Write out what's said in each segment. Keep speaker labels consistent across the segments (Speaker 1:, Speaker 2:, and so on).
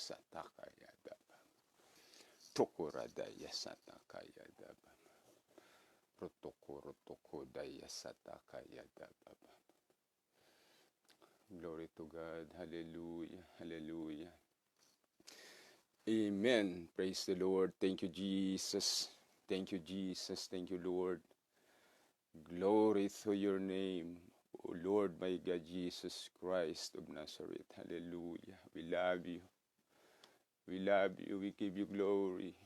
Speaker 1: satakayadaba. Tukuradaya satakayadaba. Protokorodaya satakayadaba. Glory to God. Hallelujah. Hallelujah. Amen. Praise the Lord. Thank you, Jesus. Thank you, Jesus. Thank you, Lord. Glory to your name, O Lord, my God, Jesus Christ of Nazareth. Hallelujah. We love you. We love you. We give you glory.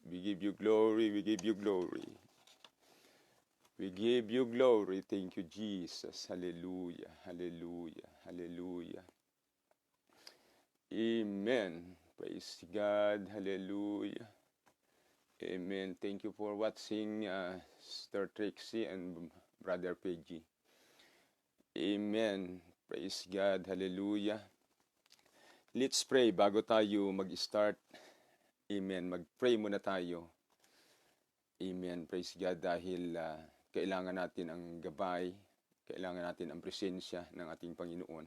Speaker 1: We give you glory. We give you glory. We give you glory. Thank you, Jesus. Hallelujah. Hallelujah. Hallelujah. Amen. Praise God. Hallelujah. Amen. Thank you for watching Sister Trixie and Brother Peggy. Amen. Praise God. Hallelujah. Let's pray bago tayo mag-start. Amen. Mag-pray muna tayo. Amen. Praise God dahil kailangan natin ang gabay, kailangan natin ang presensya ng ating Panginoon.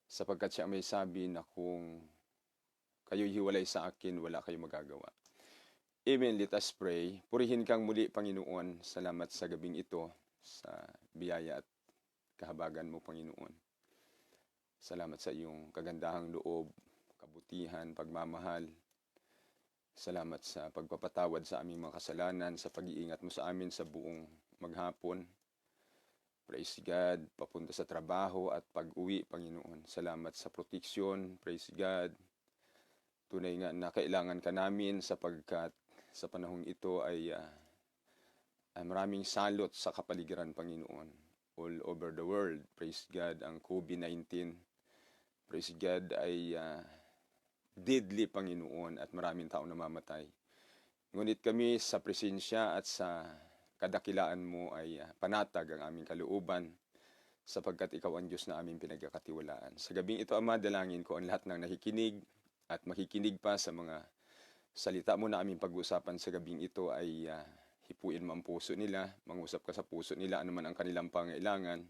Speaker 1: Sapagkat siya may sabi na kung kayo'y hiwalay sa akin, wala kayong magagawa. Amen. Let us pray. Purihin kang muli, Panginoon. Salamat sa gabing ito, sa biyaya at kahabagan mo, Panginoon. Salamat sa iyong kagandahang loob, kabutihan, pagmamahal. Salamat sa pagpapatawad sa aming mga kasalanan, sa pag-iingat mo sa amin sa buong maghapon. Praise God, papunta sa trabaho at pag-uwi, Panginoon. Salamat sa proteksyon. Praise God. Tunay nga na kailangan ka namin sapagkat sa panahong ito ay maraming salot sa kapaligiran, Panginoon. All over the world. Praise God, ang COVID-19. Praise God ay deadly, Panginoon, at maraming tao namamatay. Ngunit kami sa presensya at sa kadakilaan mo ay panatag ang aming kalooban sapagkat ikaw ang Diyos na aming pinagkakatiwalaan. Sa gabing ito, Ama, dalangin ko ang lahat ng nakikinig at makikinig pa sa mga salita mo na aming pag-uusapan sa gabing ito ay hipuin mo ang puso nila, mangusap ka sa puso nila, anuman ang kanilang pangailangan.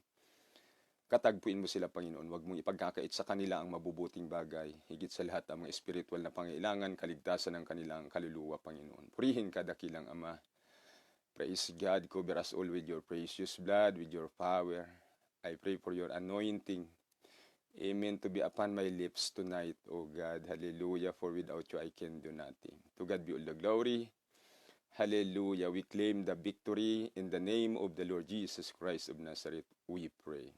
Speaker 1: Katagpuin mo sila, Panginoon. Huwag mong ipagkakait sa kanila ang mabubuting bagay. Higit sa lahat ang mga spiritual na pangailangan, kaligtasan ng kanilang kaluluwa, Panginoon. Purihin ka, dakilang Ama. Praise God, cover us all with your precious blood, with your power. I pray for your anointing. Amen. To be upon my lips tonight, O God. Hallelujah. For without you, I can do nothing. To God be all the glory. Hallelujah. We claim the victory in the name of the Lord Jesus Christ of Nazareth. We pray.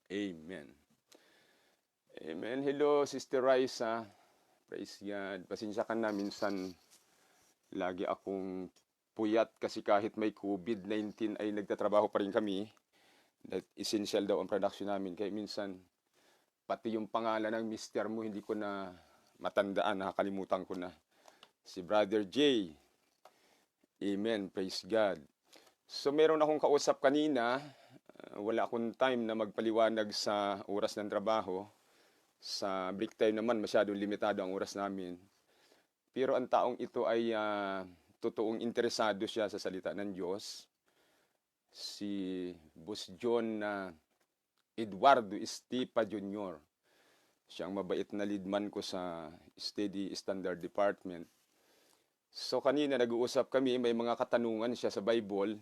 Speaker 1: Amen. Amen. Hello, Sister Raisa. Praise God. Pasensya ka na, minsan lagi akong puyat kasi kahit may COVID-19 ay nagtatrabaho pa rin kami. That essential daw ang production namin. Kaya minsan, pati yung pangalan ng mister mo, hindi ko na matandaan, nakakalimutan ko na. Si Brother J. Amen. Praise God. So, meron akong kausap kanina. Wala akong time na magpaliwanag sa oras ng trabaho. Sa break time naman, masyadong limitado ang oras namin. Pero ang taong ito ay totoong interesado siya sa salita ng Diyos. Si Boss John Eduardo Estipa Jr. Siyang mabait na leadman ko sa Steady Standard Department. So kanina nag-uusap kami, may mga katanungan siya sa Bible.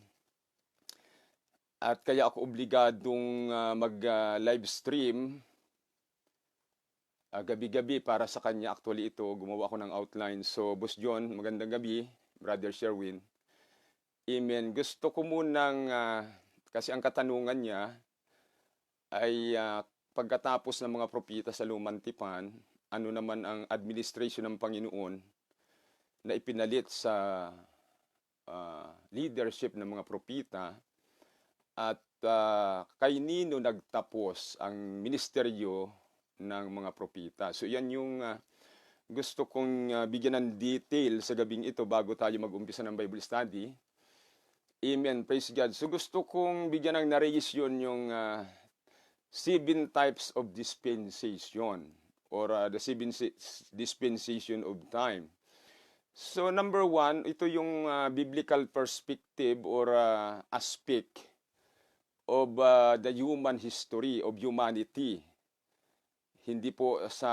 Speaker 1: At kaya ako obligadong mag-live stream gabi-gabi para sa kanya. Actually ito, gumawa ako ng outline. So Boss John, magandang gabi. Brother Sherwin. Amen. Gusto ko munang, kasi ang katanungan niya ay pagkatapos ng mga propeta sa Lumang Tipan, ano naman ang administration ng Panginoon na ipinalit sa leadership ng mga propeta at kay nino nagtapos ang ministeryo ng mga propeta. So yan yung gusto kong bigyan ng detail sa gabing ito bago tayo mag-umpisa ng Bible study. Amen. Praise God. So gusto kong bigyan ng narration yung 7 types of dispensation or the 7 dispensation of time. So number 1, ito yung biblical perspective or aspect of the human history of humanity. Hindi po sa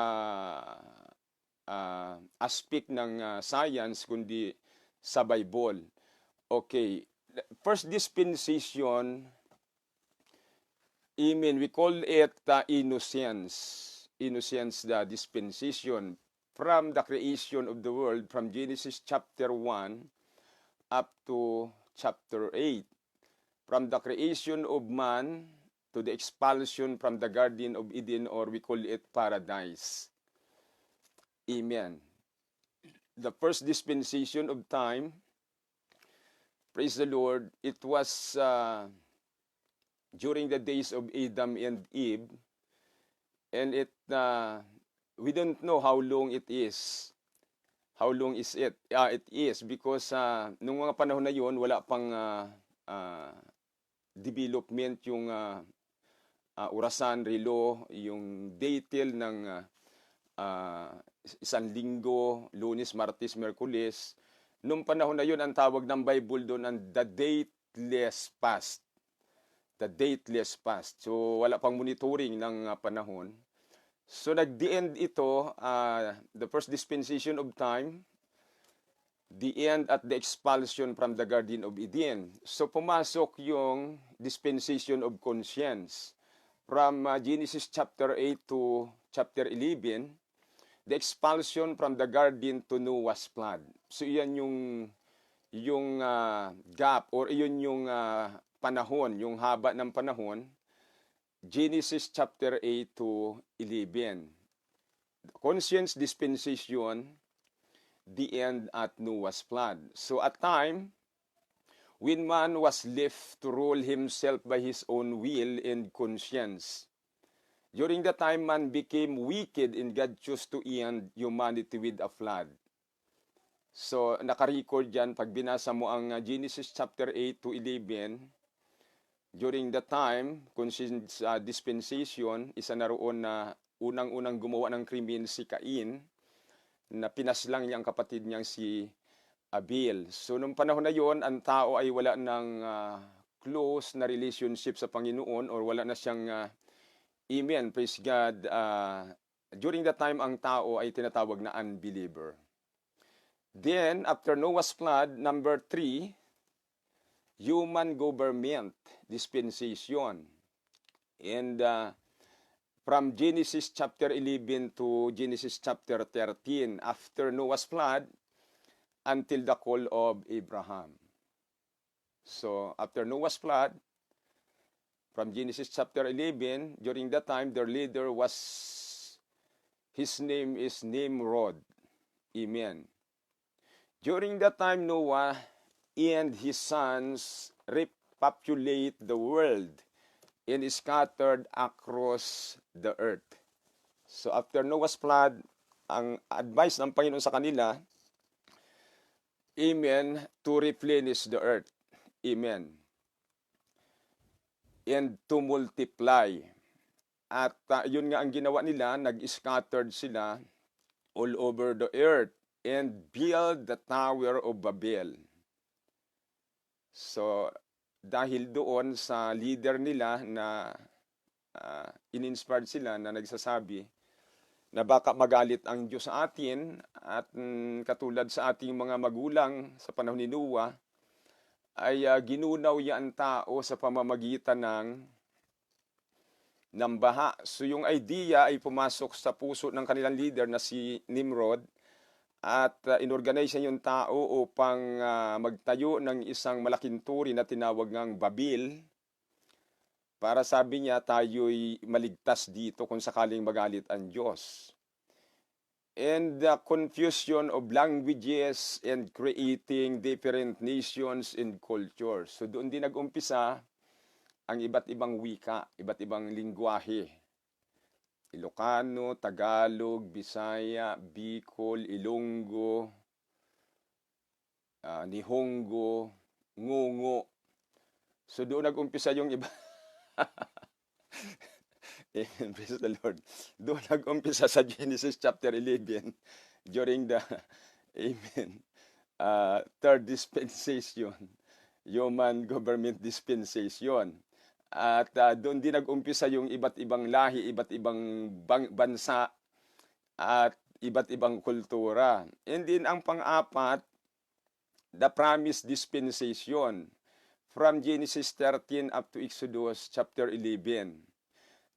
Speaker 1: aspect ng science, kundi sa Bible. Okay, first dispensation, amen, we call it innocence. Innocence, the dispensation from the creation of the world, from Genesis chapter 1 up to chapter 8. From the creation of man to the expulsion from the Garden of Eden, or we call it paradise. Amen. The first dispensation of time, praise the Lord, it was during the days of Adam and Eve, and we don't know how long it is. How long is it? It is because nung mga panahon na yon, wala pang development yung orasan, relo, yung detail ng isang linggo, Lunes, Martes, Merkules. Nung panahon na yon, ang tawag ng Bible doon ang the dateless past. The dateless past. So wala pang monitoring ng panahon. So nag-the-end ito, the first dispensation of time, the end at the expulsion from the Garden of Eden. So pumasok yung dispensation of conscience. From Genesis chapter 8 to chapter 11, the expulsion from the garden to Noah's flood. So iyan yung gap, or iyon yung panahon, yung haba ng panahon, Genesis chapter 8 to 11. Conscience dispensation, the end at Noah's flood. So at time, when man was left to rule himself by his own will and conscience, during the time man became wicked and God chose to end humanity with a flood. So nakarecord yan, pag binasa mo ang Genesis chapter 8 to 11, during the time, conscience dispensation, isa na roon na unang-unang gumawa ng krimen si Cain, na pinaslang niya ang kapatid niyang si Abel. So nung panahon na yon, ang tao ay wala ng close na relationship sa Panginoon, or wala na siyang amen, praise God. During that time, ang tao ay tinatawag na unbeliever. Then, after Noah's flood, number 3, human government dispensation. And from Genesis chapter 11 to Genesis chapter 13, after Noah's flood, until the call of Abraham. So, after Noah's flood, from Genesis chapter 11, during that time, their leader was, his name is Nimrod. Amen. During that time, Noah and his sons repopulate the world and scattered across the earth. So after Noah's flood, ang advice ng Panginoon sa kanila, amen, to replenish the earth. Amen. And to multiply. At yun nga ang ginawa nila, nag-scattered sila all over the earth and build the Tower of Babel. So, dahil doon sa leader nila na in-inspired sila, na nagsasabi na baka magalit ang Diyos sa atin, at katulad sa ating mga magulang sa panahon ni Noah, ay ginunaw yan tao sa pamamagitan ng baha. So yung idea ay pumasok sa puso ng kanilang leader na si Nimrod, at inorganize niya yung tao upang magtayo ng isang malaking turi na tinawag ngang Babil, para sabi niya tayo'y maligtas dito kung sakaling magalit ang Diyos. And the confusion of languages and creating different nations and cultures. So doon din nag-umpisa ang iba't ibang wika, iba't ibang lingwahe. Ilocano, Tagalog, Bisaya, Bicol, Ilonggo, Nihongo, Ngungo. So doon nag-umpisa yung iba. Amen, praise the Lord. Doon nag-umpisa sa Genesis chapter 11 during the, amen, third dispensation, human government dispensation. At doon din nag-umpisa yung iba't ibang lahi, iba't ibang bansa, at iba't ibang kultura. And then ang pang-apat, the promised dispensation from Genesis 13 up to Exodus chapter 11.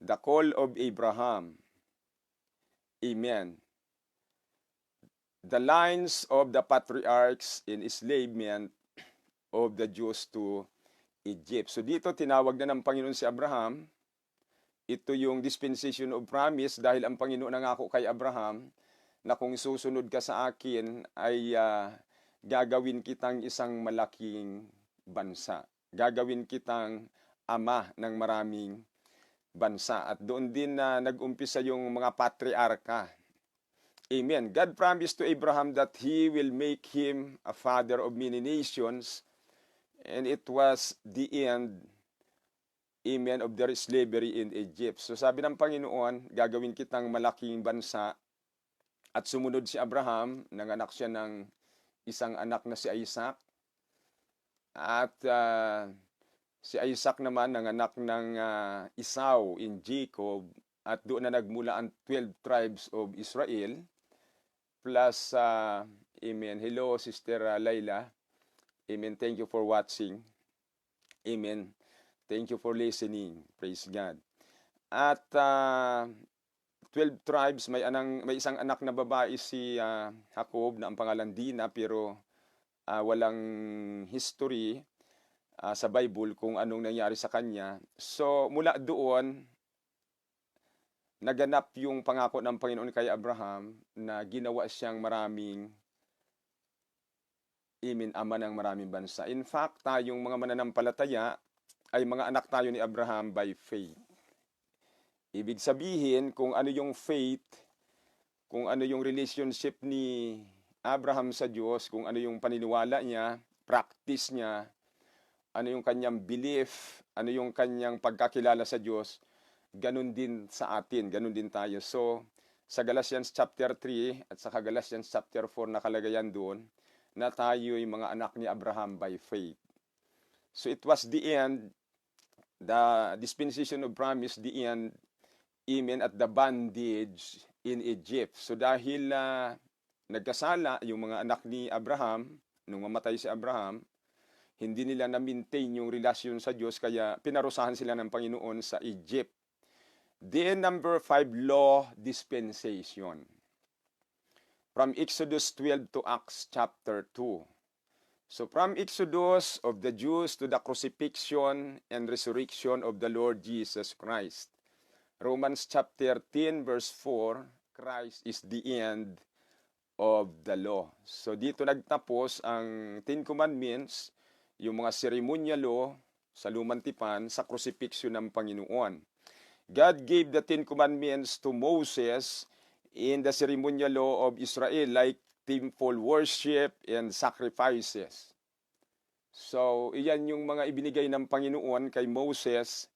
Speaker 1: The call of Abraham. Amen. The lines of the patriarchs in enslavement of the Jews to Egypt. So dito tinawag na ng Panginoon si Abraham. Ito yung dispensation of promise dahil ang Panginoon nangako kay Abraham na kung susunod ka sa akin ay gagawin kitang isang malaking bansa. Gagawin kitang ama ng maraming bansa. At doon din na nag-umpisa yung mga patriarka. Amen. God promised to Abraham that He will make him a father of many nations, and it was the end, amen, of their slavery in Egypt. So sabi ng Panginoon, gagawin kitang malaking bansa, at sumunod si Abraham, nanganak siya ng isang anak na si Isaac, at si Isaac naman nanganak ng Esau in Jacob, at doon na nagmula ang 12 tribes of Israel, plus, amen, hello Sister Laila, amen, thank you for watching, amen, thank you for listening, praise God. At 12 tribes, may isang anak na babae si Jacob na ang pangalan Dina, pero walang history sa Bible kung anong nangyari sa kanya. So mula doon, naganap yung pangako ng Panginoon kay Abraham na ginawa siyang maraming, amen, ama ng maraming bansa. In fact, tayong mga mananampalataya ay mga anak tayo ni Abraham by faith. Ibig sabihin, kung ano yung faith, kung ano yung relationship ni Abraham sa Diyos, kung ano yung paniniwala niya, practice niya, ano yung kanyang belief, ano yung kanyang pagkakilala sa Diyos, ganun din sa atin, ganun din tayo. So, sa Galatians chapter 3 at sa Galatians chapter 4 nakalagay yan doon na tayo ay mga anak ni Abraham by faith. So, it was the end, the dispensation of promise, the end, amen, at the bondage in Egypt. So, dahil nagkasala yung mga anak ni Abraham, nung mamatay si Abraham, hindi nila na-maintain yung relasyon sa Diyos, kaya pinarusahan sila ng Panginoon sa Egypt. Then number 5, law dispensation. From Exodus 12 to Acts chapter 2. So from Exodus of the Jews to the crucifixion and resurrection of the Lord Jesus Christ. Romans chapter 10 verse 4, Christ is the end of the law. So dito nagtapos ang 10 Commandments, yung mga ceremonial law sa lumang tipan sa crucifixion ng Panginoon. God gave the 10 Commandments to Moses in the ceremonial law of Israel, like temple worship and sacrifices. So, iyan yung mga ibinigay ng Panginoon kay Moses.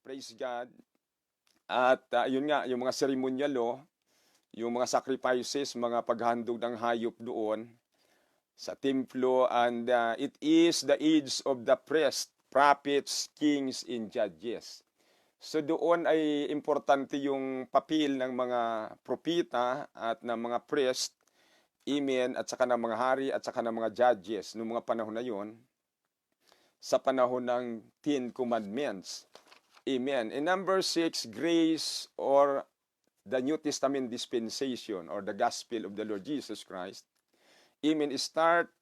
Speaker 1: Praise God. At yun nga, yung mga ceremonial law, yung mga sacrifices, mga paghandog ng hayop doon sa templo, and it is the age of the priests, prophets, kings, and judges. So doon ay importante yung papel ng mga propita at ng mga priest, amen, at saka ng mga hari at saka ng mga judges noong mga panahon na yon, sa panahon ng 10 Commandments. Amen. And number 6, grace or the New Testament dispensation or the gospel of the Lord Jesus Christ. Amen. Start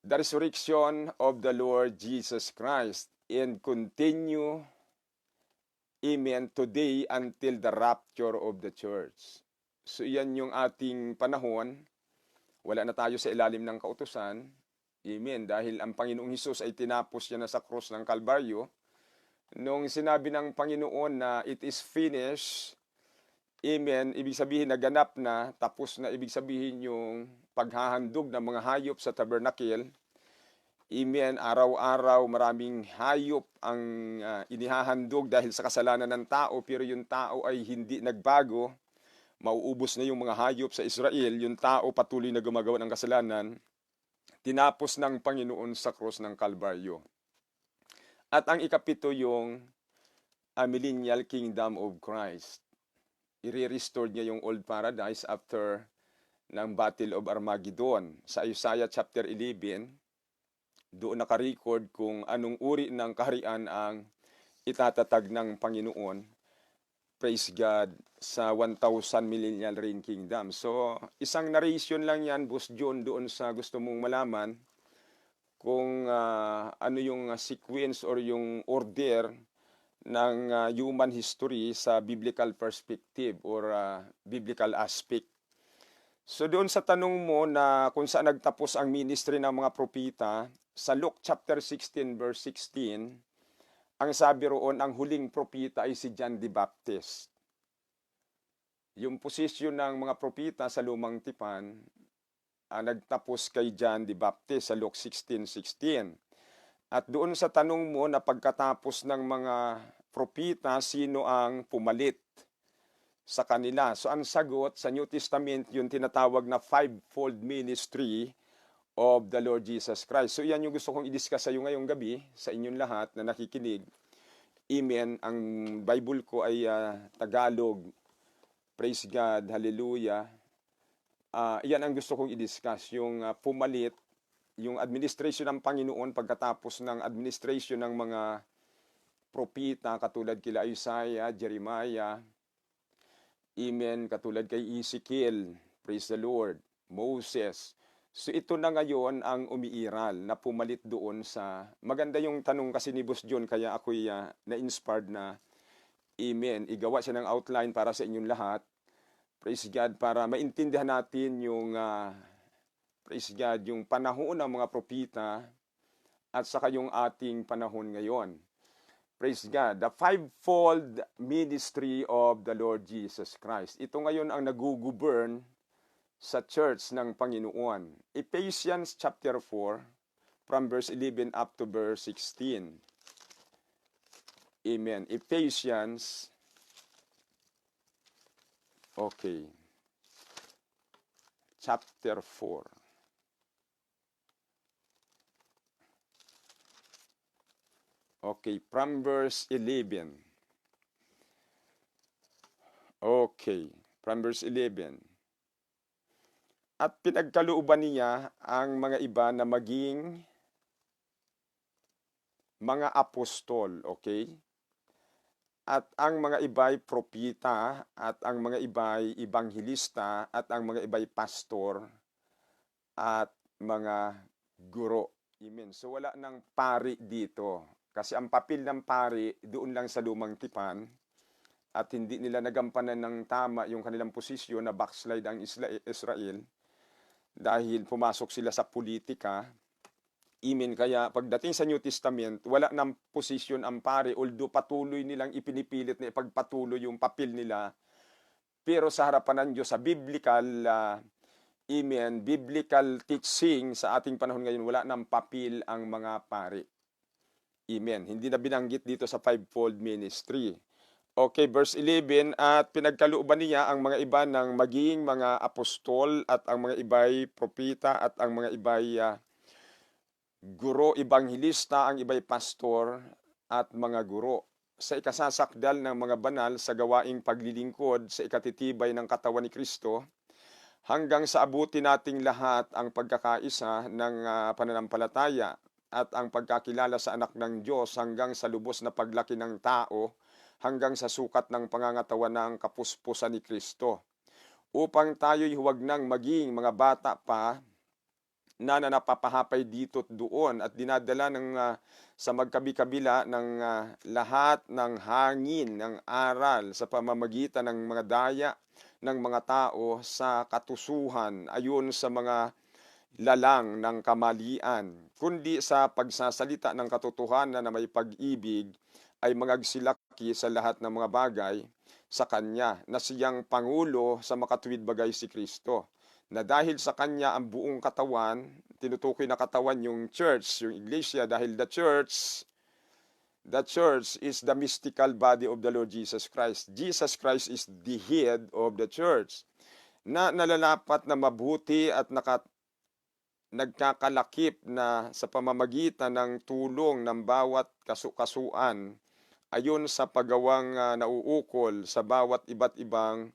Speaker 1: the resurrection of the Lord Jesus Christ and continue, amen, today until the rapture of the church. So yan yung ating panahon. Wala na tayo sa ilalim ng kautusan. Amen. Dahil ang Panginoong Hesus ay tinapos niya na sa krus ng Kalbaryo. Nung sinabi ng Panginoon na it is finished, amen, ibig sabihin naganap na, tapos na, ibig sabihin yung paghahandog ng mga hayop sa tabernacle. Amen, araw-araw maraming hayop ang inihahandog dahil sa kasalanan ng tao, pero yung tao ay hindi nagbago. Mauubos na yung mga hayop sa Israel, yung tao patuloy na gumagawa ng kasalanan, tinapos ng Panginoon sa krus ng Kalbaryo. At ang ikapito yung millennial kingdom of Christ. i-restore niya yung old paradise after ng Battle of Armageddon. Sa Isaiah chapter 11, doon naka-record kung anong uri ng kaharian ang itatatag ng Panginoon. Praise God, sa 1,000 millennial reign kingdom. So, isang narration lang yan, Boss John, doon sa gusto mong malaman kung ano yung sequence or yung order ng human history sa biblical perspective or biblical aspect. So doon sa tanong mo na kung saan nagtapos ang ministry ng mga propeta, sa Luke chapter 16 verse 16, ang sabi roon, ang huling propeta ay si John the Baptist. Yung posisyon ng mga propeta sa lumang tipan, nagtapos kay John the Baptist sa Luke 16:16. At doon sa tanong mo na pagkatapos ng mga propeta, sino ang pumalit sa kanila? So ang sagot sa New Testament, yung tinatawag na fivefold ministry of the Lord Jesus Christ. So yan yung gusto kong i-discuss sa iyo ngayong gabi, sa inyong lahat na nakikinig. Amen. Ang Bible ko ay Tagalog. Praise God. Hallelujah. Yan ang gusto kong i-discuss. Yung pumalit, yung administration ng Panginoon pagkatapos ng administration ng mga propeta katulad kila Isaiah, Jeremiah, amen, katulad kay Ezekiel, praise the Lord, Moses. So ito na ngayon ang umiiral na pumalit doon sa, maganda yung tanong kasi ni Boss John, kaya ako'y na-inspired na, amen, igawa siya ng outline para sa inyong lahat, praise God, para maintindihan natin yung, praise God, yung panahon ng mga propeta at saka yung ating panahon ngayon. Praise God. The fivefold ministry of the Lord Jesus Christ. Ito ngayon ang nag-govern sa church ng Panginoon. Ephesians chapter 4, from verse 11 up to verse 16. Amen. Ephesians. Okay. Chapter 4. Okay, from verse 11. Okay, from verse 11. At pinagkalooban niya ang mga iba na maging mga apostol, okay? At ang mga iba'y propita, at ang mga iba'y ibanghilista, at ang mga iba'y pastor, at mga guro. Amen. So wala nang pari dito. Kasi ang papel ng pari doon lang sa lumang tipan at hindi nila nagampanan ng tama yung kanilang posisyon na backslide ang Israel dahil pumasok sila sa politika. Amen. Kaya pagdating sa New Testament, wala nang posisyon ang pari, although patuloy nilang ipinipilit na ipagpatuloy yung papel nila. Pero sa harapan ng Diyos, sa biblical, amen, biblical teaching sa ating panahon ngayon, wala nang papel ang mga pari. Amen. Hindi na binanggit dito sa fivefold ministry. Okay, verse 11, at pinagkalooban niya ang mga iba ng maging mga apostol at ang mga iba'y propita at ang mga iba'y guro, ibanghilista, ang iba'y pastor at mga guro sa ikasasakdal ng mga banal sa gawaing paglilingkod sa ikatitibay ng katawan ni Kristo hanggang sa abutin nating lahat ang pagkakaisa ng pananampalataya at ang pagkakilala sa anak ng Diyos hanggang sa lubos na paglaki ng tao, hanggang sa sukat ng pangangatawan ng kapuspusan ni Kristo. Upang tayo'y huwag nang maging mga bata pa na napapahapay dito at doon at dinadala sa magkabi-kabila ng lahat ng hangin, ng aral sa pamamagitan ng mga daya ng mga tao sa katusuhan ayon sa mga lalang ng kamalian, kundi sa pagsasalita ng katotohanan na may pag-ibig ay magagsilaki sa lahat ng mga bagay sa Kanya na siyang Pangulo sa makatuwid bagay si Kristo, na dahil sa Kanya ang buong katawan, tinutukoy na katawan yung church, yung iglesia, dahil the church is the mystical body of the Lord Jesus Christ. Jesus Christ is the head of the church, na nalalapat na mabuti at nagkakalakip na sa pamamagitan ng tulong ng bawat kasukasuan ayon sa paggawang nauukol sa bawat iba't ibang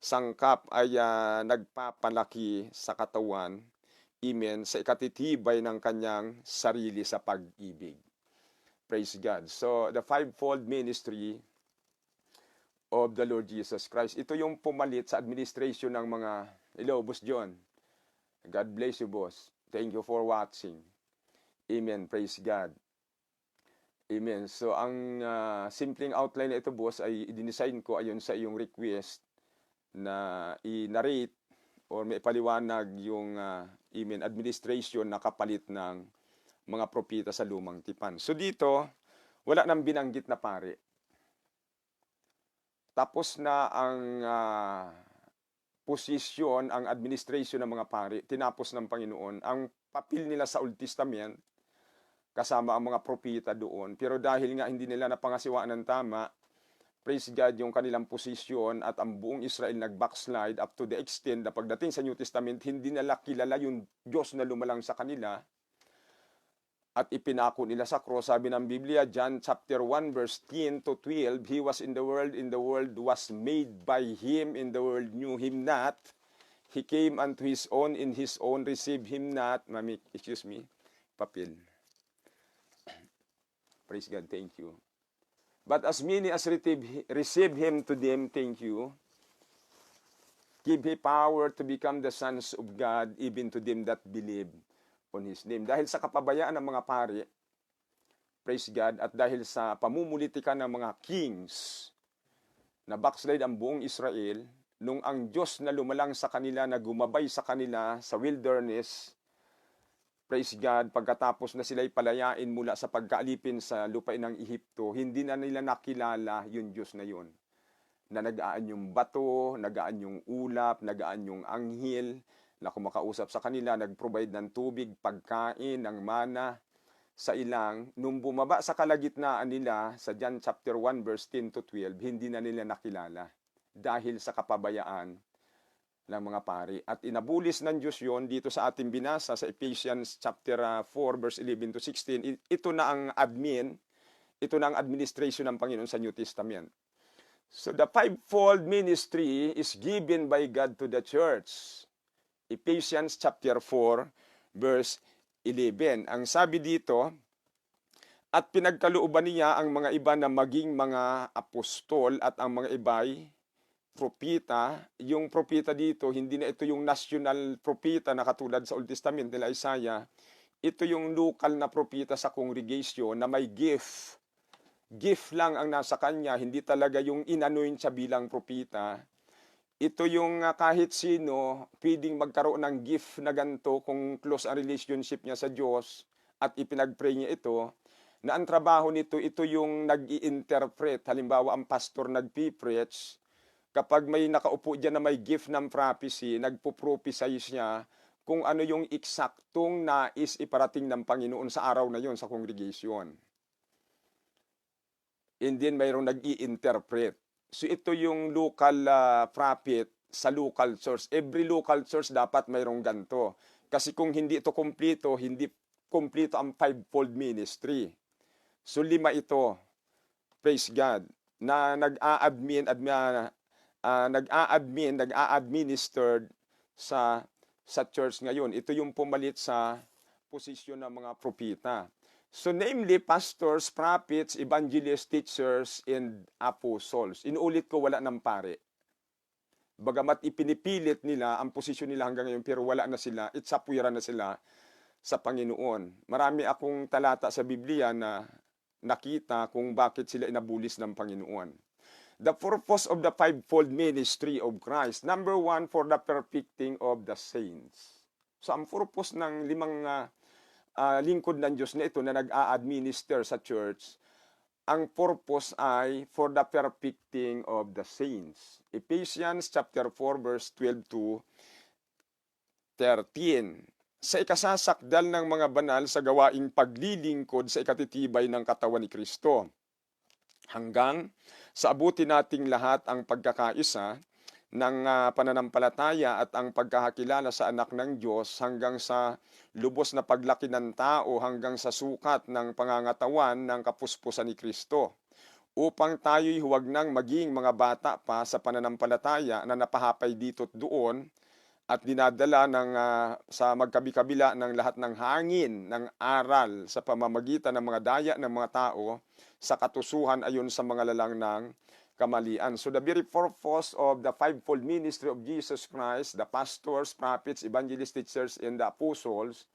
Speaker 1: sangkap ay nagpapalaki sa katawan, amen, sa ikatitibay ng kanyang sarili sa pag-ibig. Praise God. So, the fivefold ministry of the Lord Jesus Christ, ito yung pumalit sa administration ng mga, hello, Boss John. God bless you, boss. Thank you for watching. Amen. Praise God. Amen. So, ang simpleng outline na ito, boss, ay i-design ko ayon sa iyong request na i-narrate or may paliwanag yung amen, administration na kapalit ng mga propeta sa lumang tipan. So, dito, wala nang binanggit na pare. Tapos na ang posisyon, ang administration ng mga pari, tinapos ng Panginoon. Ang papel nila sa Old Testament, kasama ang mga propeta doon. Pero dahil nga hindi nila napangasiwaan ng tama, praise God, yung kanilang posisyon at ang buong Israel nag-backslide up to the extent na pagdating sa New Testament, hindi nila kilala yung Diyos na lumalang sa kanila at ipinako nila sa cross. Sabi ng Biblia, John chapter 1 verse 10 to 12, He was in the world was made by Him, in the world knew Him not. He came unto His own, in His own received Him not. Mami, excuse me, papel. Praise God, thank you. But as many as receive Him, to them, thank you. Give Him power to become the sons of God, even to them that believe on His name. Dahil sa kapabayaan ng mga pari, praise God, at dahil sa pamumulitika ng mga kings, na backslide ang buong Israel, nung ang Diyos na lumalang sa kanila, na gumabay sa kanila sa wilderness, praise God, pagkatapos na sila'y palayain mula sa pagkaalipin sa lupain ng Ehipto, hindi na nila nakilala yung Diyos na yun. Na nagaan yung bato, nagaan yung ulap, nagaan yung anghel, na kumakausap sa kanila, nag-provide ng tubig, pagkain, ng mana sa ilang. Nung bumaba sa kalagitnaan nila, sa John chapter 1 verse 10 to 12, hindi na nila nakilala dahil sa kapabayaan ng mga pari. At inabulis ng Diyos yon dito sa ating binasa sa Ephesians chapter 4 verse 11 to 16. Ito na ang admin, ito na ang administration ng Panginoon sa New Testament. So the fivefold ministry is given by God to the church. Ephesians chapter 4 verse 11. Ang sabi dito, at pinagkalooban niya ang mga iba na maging mga apostol at ang mga iba'y propita. Yung propita dito, hindi na ito yung national propita na katulad sa Old Testament nila Isaiah. Ito yung local na propita sa congregation na may gift. Gift lang ang nasa kanya, hindi talaga yung inanoint siya bilang propita. Ito yung kahit sino pwedeng magkaroon ng gift na ganito kung close ang relationship niya sa Diyos at ipinag-pray niya ito, na ang trabaho nito, ito yung nag-i-interpret. Halimbawa, ang pastor nag-preach, kapag may nakaupo dyan na may gift ng prophecy, nagpo-prophesy siya kung ano yung eksaktong nais iparating ng Panginoon sa araw na yon sa congregation. And then mayroong nag-i-interpret. So ito yung local prophet sa local source. Every local source dapat mayroong ganito. Kasi kung hindi ito kumplito, hindi kumplito ang fivefold ministry. So 5 ito, praise God, na nag-a-administered sa church ngayon. Ito yung pumalit sa posisyon ng mga propita. So namely, pastors, prophets, evangelists, teachers, and apostles. Inulit ko, wala ng pare. Bagamat ipinipilit nila ang posisyon nila hanggang ngayon, pero wala na sila, itsapwira na sila sa Panginoon. Marami akong talata sa Biblia na nakita kung bakit sila inabulis ng Panginoon. The purpose of the fivefold ministry of Christ. Number 1, for the perfecting of the saints. So ang purpose ng 5 lingkod ng Diyos na ito na nag-a-administer sa church, ang purpose ay for the perfecting of the saints. Ephesians chapter 4 verse 12 to 13. Sa ikasasakdal ng mga banal sa gawaing paglilingkod sa ikatitibay ng katawan ni Kristo, hanggang sa abutin nating lahat ang pagkakaisa ng pananampalataya at ang pagkakakilala sa anak ng Diyos, hanggang sa lubos na paglaki ng tao, hanggang sa sukat ng pangangatawan ng kapuspusan ni Kristo, upang tayo'y huwag nang maging mga bata pa sa pananampalataya na napahapay dito't doon at dinadala sa magkabi-kabila ng lahat ng hangin ng aral sa pamamagitan ng mga daya ng mga tao sa katusuhan ayon sa mga lalang ng kamalian. So the very purpose of the fivefold ministry of Jesus Christ, the pastors, prophets, evangelists, teachers, and the apostles,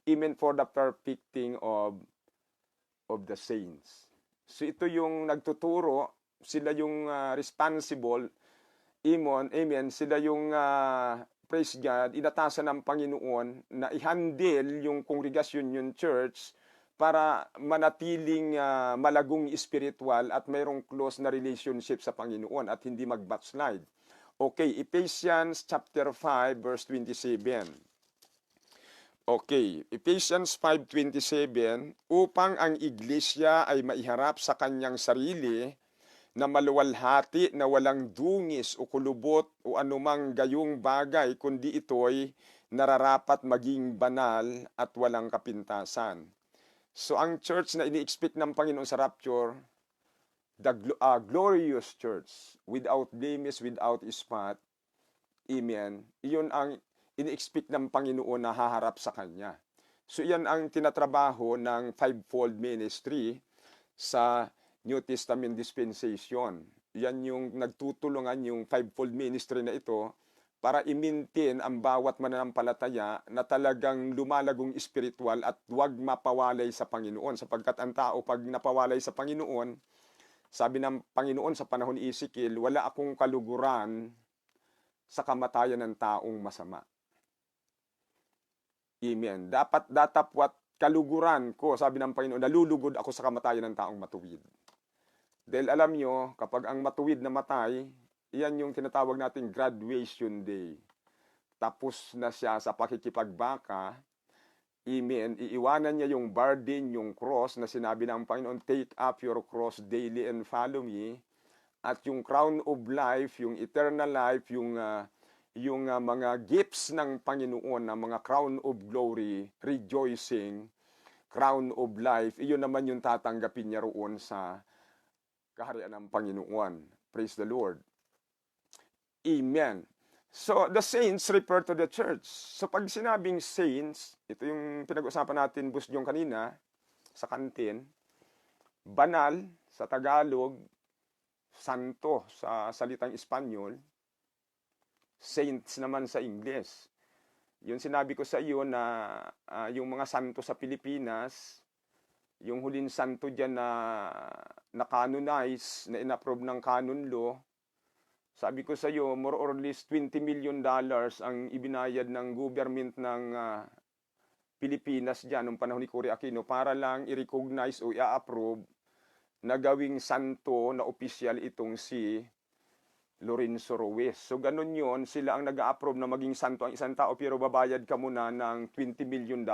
Speaker 1: amen, for the perfecting of the saints. So ito yung nagtuturo, sila yung responsible, amen, sila yung praise God, inatasan ng Panginoon na i-handle yung kongregasyon, yung church, para manatiling malagong spiritual at mayroong close na relationship sa Panginoon at hindi mag-backslide. Okay, Ephesians chapter 5 verse 27. Okay, Ephesians 5:27, upang ang iglesia ay maiharap sa kanyang sarili na maluwalhati na walang dungis o kulubot o anumang gayong bagay, kundi ito'y nararapat maging banal at walang kapintasan. So ang church na ini-expect ng Panginoon sa rapture, the glorious church, without blemish, without spot, amen, iyon ang ini-expect ng Panginoon na haharap sa Kanya. So iyan ang tinatrabaho ng fivefold ministry sa New Testament dispensation. Yan yung nagtutulungan yung fivefold ministry na ito para i-maintain ang bawat mananampalataya na talagang lumalagong espiritual at huwag mapawalay sa Panginoon. Sapagkat ang tao pag napawalay sa Panginoon, sabi ng Panginoon sa panahon ni Ezekiel, wala akong kaluguran sa kamatayan ng taong masama. Amen. Dapat datapwat kaluguran ko, sabi ng Panginoon, nalulugod ako sa kamatayan ng taong matuwid. Dahil alam nyo, kapag ang matuwid na matay, iyan yung tinatawag nating graduation day. Tapos na siya sa pakikipagbaka, amen, iiwanan niya yung burden, yung cross na sinabi ng Panginoon, take up your cross daily and follow me. At yung crown of life, yung eternal life, yung mga gifts ng Panginoon, na mga crown of glory, rejoicing, crown of life, iyon naman yung tatanggapin niya roon sa kaharian ng Panginoon. Praise the Lord. Amen. So, the saints refer to the church. So, pag sinabing saints, ito yung pinag-usapan natin, Busjong, kanina, sa kantin, banal sa Tagalog, santo sa salitang Espanyol, saints naman sa Ingles. Yung sinabi ko sa iyo na yung mga santo sa Pilipinas, yung huling santo dyan na canonize, na inapprove ng canon law, sabi ko sa iyo, more or less $20 million ang ibinayad ng government ng Pilipinas dyan noong panahon ni Cory Aquino para lang i-recognize o i-approve na gawing santo na opisyal itong si Lorenzo Ruiz. So ganun yun, sila ang nag-a-approve na maging santo ang isang tao pero babayad ka muna ng $20 million.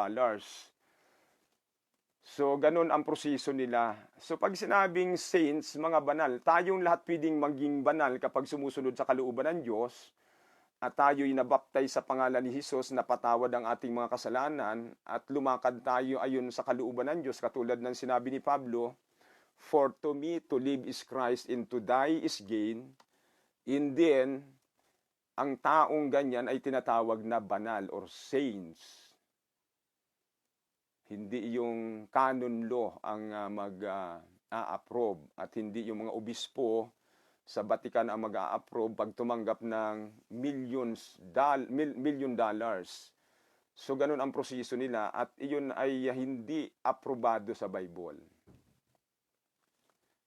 Speaker 1: So, ganun ang proseso nila. So, pag sinabing saints, mga banal, tayong lahat pwedeng maging banal kapag sumusunod sa kalooban ng Diyos at tayo'y nabaptize sa pangalan ni Jesus na patawad ang ating mga kasalanan at lumakad tayo ayon sa kalooban ng Diyos katulad ng sinabi ni Pablo, for to me to live is Christ and to die is gain. And then, ang taong ganyan ay tinatawag na banal or saints. Hindi yung canon law ang mag-a-approve at hindi yung mga obispo sa Vatican ang mag-a-approve pag tumanggap ng $million. So ganun ang proseso nila at iyon ay hindi aprobado sa Bible.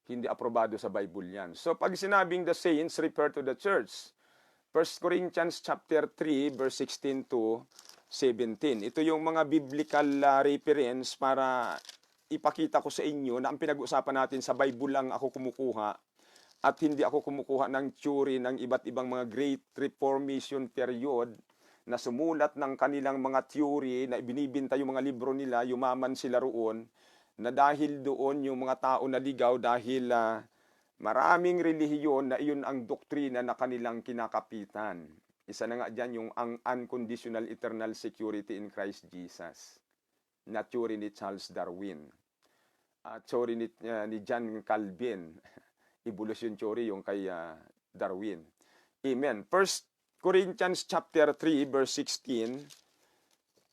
Speaker 1: Hindi aprobado sa Bible yan. So pag sinabing the saints refer to the church, 1 Corinthians chapter 3 verse 16 to 17. Ito yung mga biblical reference para ipakita ko sa inyo na ang pinag-uusapan natin sa Bible lang ako kumukuha at hindi ako kumukuha ng theory ng iba't ibang mga Great Reformation period na sumulat ng kanilang mga theory na ibinibinta yung mga libro nila, yumaman sila roon, na dahil doon yung mga tao naligaw dahil maraming relihiyon na iyon ang doktrina na kanilang kinakapitan. Isa na nga dyan yung ang unconditional eternal security in Christ Jesus. Na theory ni Charles Darwin. Theory ni John Calvin. evolution theory, yung kay Darwin. Amen. 1 Corinthians chapter 3 verse 16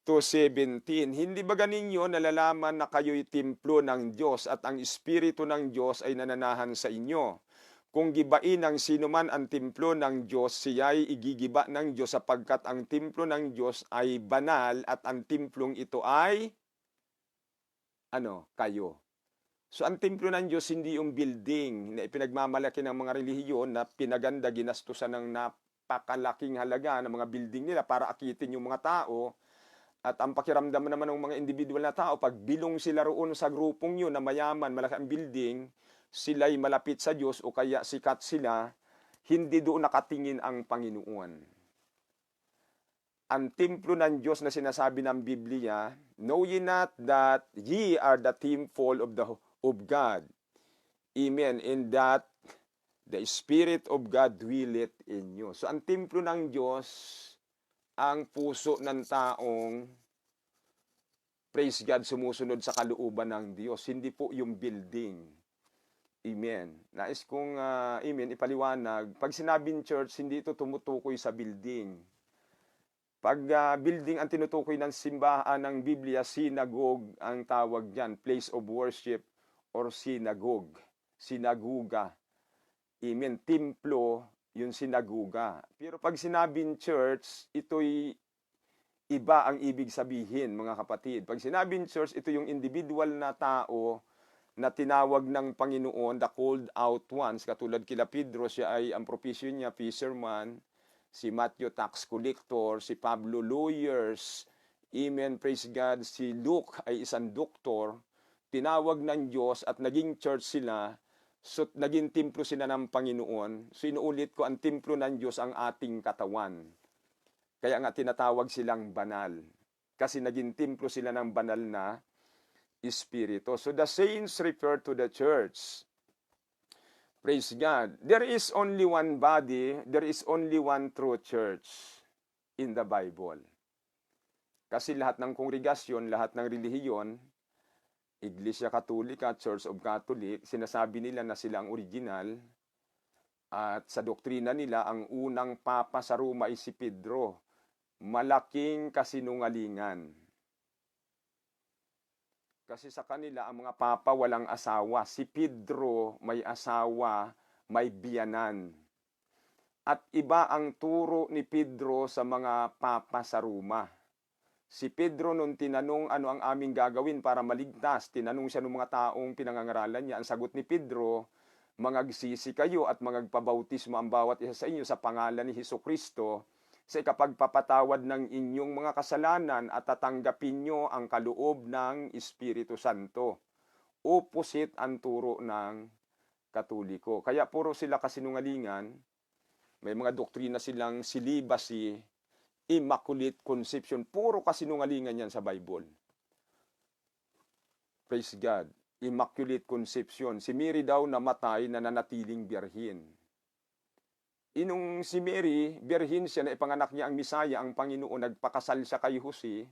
Speaker 1: to 17. Hindi ba ganinyo nalalaman na kayo'y templo ng Diyos at ang Espiritu ng Diyos ay nananahan sa inyo? Kung gibain ng sinuman ang templo ng Diyos, siya'y igigiba ng Diyos sapagkat ang templo ng Diyos ay banal at ang templong ito ay kayo. So ang templo ng Diyos hindi yung building na ipinagmamalaki ng mga relihiyon na pinaganda, ginastusan ng napakalaking halaga ng mga building nila para akitin yung mga tao. At ang pakiramdam naman ng mga individual na tao, pag bilong sila roon sa grupong yun na mayaman, malaki ang building, sila'y malapit sa Diyos o kaya sikat sila, hindi doon nakatingin ang Panginoon. Ang templo ng Diyos na sinasabi ng Biblia, know ye not that ye are the temple of God. Amen. In that the Spirit of God dwelleth in you. So ang templo ng Diyos, ang puso ng taong, praise God, sumusunod sa kalooban ng Diyos. Hindi po yung building. Amen. Nais kong, amen, ipaliwanag. Pag sinabing church, hindi ito tumutukoy sa building. Pag building ang tinutukoy ng simbahan ng Biblia, synagogue ang tawag dyan, place of worship or synagogue, sinaguga. Amen. Templo, yung sinaguga. Pero pag sinabing church, ito'y iba ang ibig sabihin, mga kapatid. Pag sinabing church, ito yung individual na tao na tinawag ng Panginoon, the called out ones. Katulad kila Pedro, siya ay ang profession niya, fisherman. Si Matthew, tax collector. Si Pablo, lawyers. Amen, praise God. Si Luke ay isang doktor. Tinawag ng Diyos at naging church sila. So, naging templo sila ng Panginoon. So, inuulit ko, ang templo ng Diyos ang ating katawan. Kaya nga tinatawag silang banal. Kasi naging templo sila ng banal na Espiritu. So, the saints refer to the church. Praise God. There is only one body, there is only one true church in the Bible. Kasi lahat ng kongregasyon, lahat ng relihiyon, Iglesia Katolika, Church of Catholic, sinasabi nila na sila ang original. At sa doktrina nila, ang unang papa sa Roma ay si Pedro. Malaking kasinungalingan. Kasi sa kanila, ang mga papa walang asawa. Si Pedro may asawa, may biyanan. At iba ang turo ni Pedro sa mga papa sa Roma. Si Pedro nung tinanong ano ang aming gagawin para maligtas, tinanong siya ng mga taong pinangangaralan niya. Ang sagot ni Pedro, mangagsisi kayo at magpabautismo ang bawat isa sa inyo sa pangalan ni Hesukristo sa ikapagpapatawad ng inyong mga kasalanan at tatanggapin nyo ang kaloob ng Espiritu Santo. Opposite ang turo ng Katoliko. Kaya puro sila kasinungalingan. May mga doktrina silang celibacy, Immaculate Conception. Puro kasinungalingan yan sa Bible. Praise God. Immaculate Conception. Si Mary daw namatay na nanatiling birhin. Inong si Mary, birhin siya na ipanganak niya ang Misaya, ang Panginoon, nagpakasal siya kay Jose.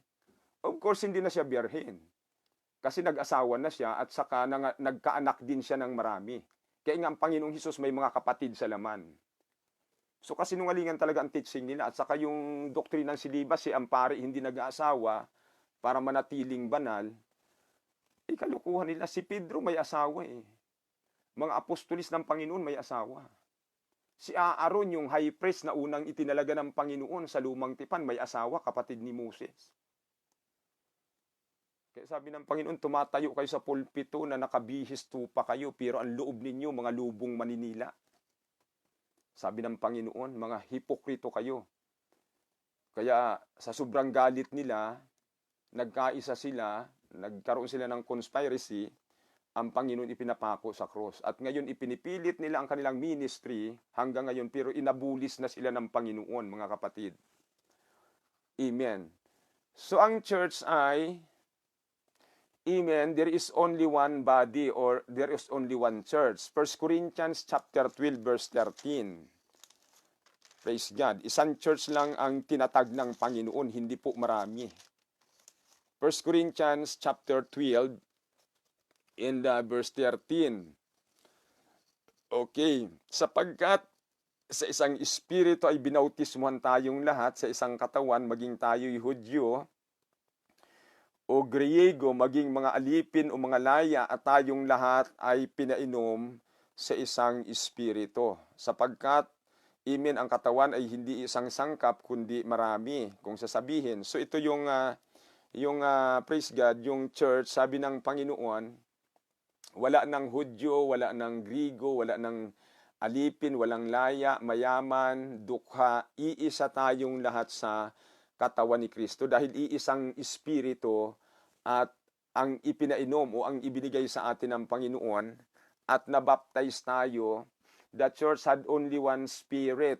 Speaker 1: Of course, hindi na siya birhin. Kasi nag-asawa na siya at saka nagkaanak din siya ng marami. Kaya nga ang Panginoong Hesus may mga kapatid sa laman. So kasinungalingan talaga ang teaching nila. At saka yung doktrina ng celibacy, ang pari hindi nag-aasawa para manatiling banal, kalukuhan nila. Si Pedro may asawa eh. Mga apostolis ng Panginoon may asawa. Si Aaron, yung high priest na unang itinalaga ng Panginoon sa lumang tipan, may asawa, kapatid ni Moses. Kaya sabi ng Panginoon, tumatayo kayo sa pulpito na nakabihis tupa kayo, pero ang loob ninyo, mga lubong maninila. Sabi ng Panginoon, mga hipokrito kayo. Kaya sa sobrang galit nila, nagkaisa sila, nagkaroon sila ng conspiracy, ang Panginoon ipinapako sa cross. At ngayon ipinipilit nila ang kanilang ministry hanggang ngayon, pero inabulis na sila ng Panginoon, mga kapatid. Amen. So ang church ay, amen, there is only one body or there is only one church. 1 Corinthians chapter 12 verse 13. Praise God. Isang church lang ang tinatag ng Panginoon, hindi po marami. 1 Corinthians chapter 12 in verse 13. Okay, sapagkat sa isang espiritu ay binautismuhan tayong lahat sa isang katawan, maging tayo'y Hudyo o Griego, maging mga alipin o mga laya, at tayong lahat ay pinainom sa isang espiritu. Sapagkat, imin, ang katawan ay hindi isang sangkap, kundi marami, kung sasabihin. So ito praise God, yung church, sabi ng Panginoon, wala ng Hudyo, wala ng Griego, wala ng alipin, walang laya, mayaman, dukha, iisa tayong lahat sa katawan ni Kristo dahil iisang espiritu at ang ipinainom o ang ibinigay sa atin ng Panginoon at nabaptize tayo. The church had only one spirit.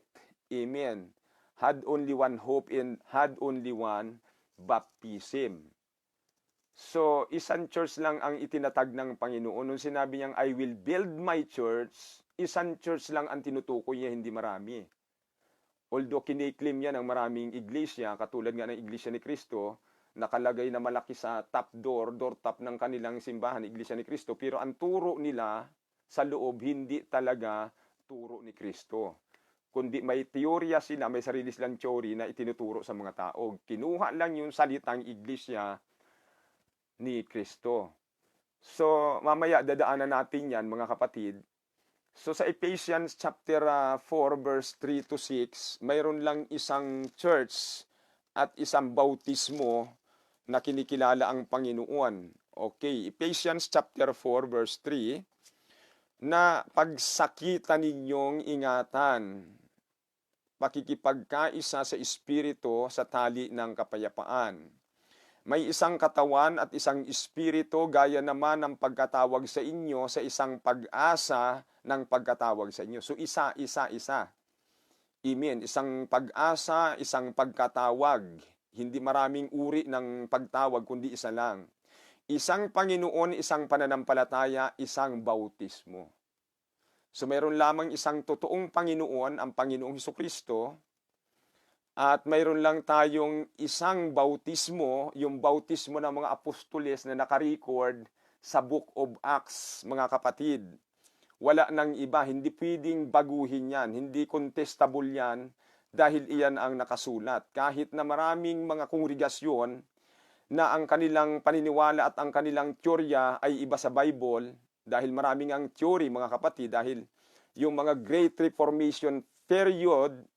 Speaker 1: Amen. Had only one hope and had only one baptism. So, isang church lang ang itinatag ng Panginoon. Nung sinabi niyang, I will build my church, isang church lang ang tinutukoy niya, hindi marami. Although kiniklaim niya ng maraming iglesia, katulad nga ng iglesia ni Kristo, nakalagay na malaki sa top door top ng kanilang simbahan, iglesia ni Kristo, pero ang turo nila sa loob, hindi talaga turo ni Kristo. Kundi may teorya sila, may sarili silang theory na itinuturo sa mga tao. Kinuha lang yung salitang iglesia ni Kristo. So, mamaya dadaanan natin yan, mga kapatid. So, sa Ephesians chapter 4, verse 3 to 6, mayroon lang isang church at isang bautismo na kinikilala ang Panginoon. Okay, Ephesians chapter 4, verse 3, na pagsakitan ninyong ingatan, pakikipagkaisa sa Espiritu sa tali ng kapayapaan. May isang katawan at isang espiritu, gaya naman ng pagkatawag sa inyo sa isang pag-asa ng pagkatawag sa inyo. So isa. Amen. Isang pag-asa, isang pagkatawag. Hindi maraming uri ng pagtawag, kundi isa lang. Isang Panginoon, isang pananampalataya, isang bautismo. So mayroon lamang isang totoong Panginoon, ang Panginoong Hesukristo. At mayroon lang tayong isang bautismo, yung bautismo ng mga apostoles na nakarecord sa Book of Acts, mga kapatid. Wala nang iba, hindi pwedeng baguhin yan, hindi contestable yan dahil iyan ang nakasulat. Kahit na maraming mga kongregasyon na ang kanilang paniniwala at ang kanilang teorya ay iba sa Bible, dahil maraming ang theory, mga kapatid, dahil yung mga Great Reformation period,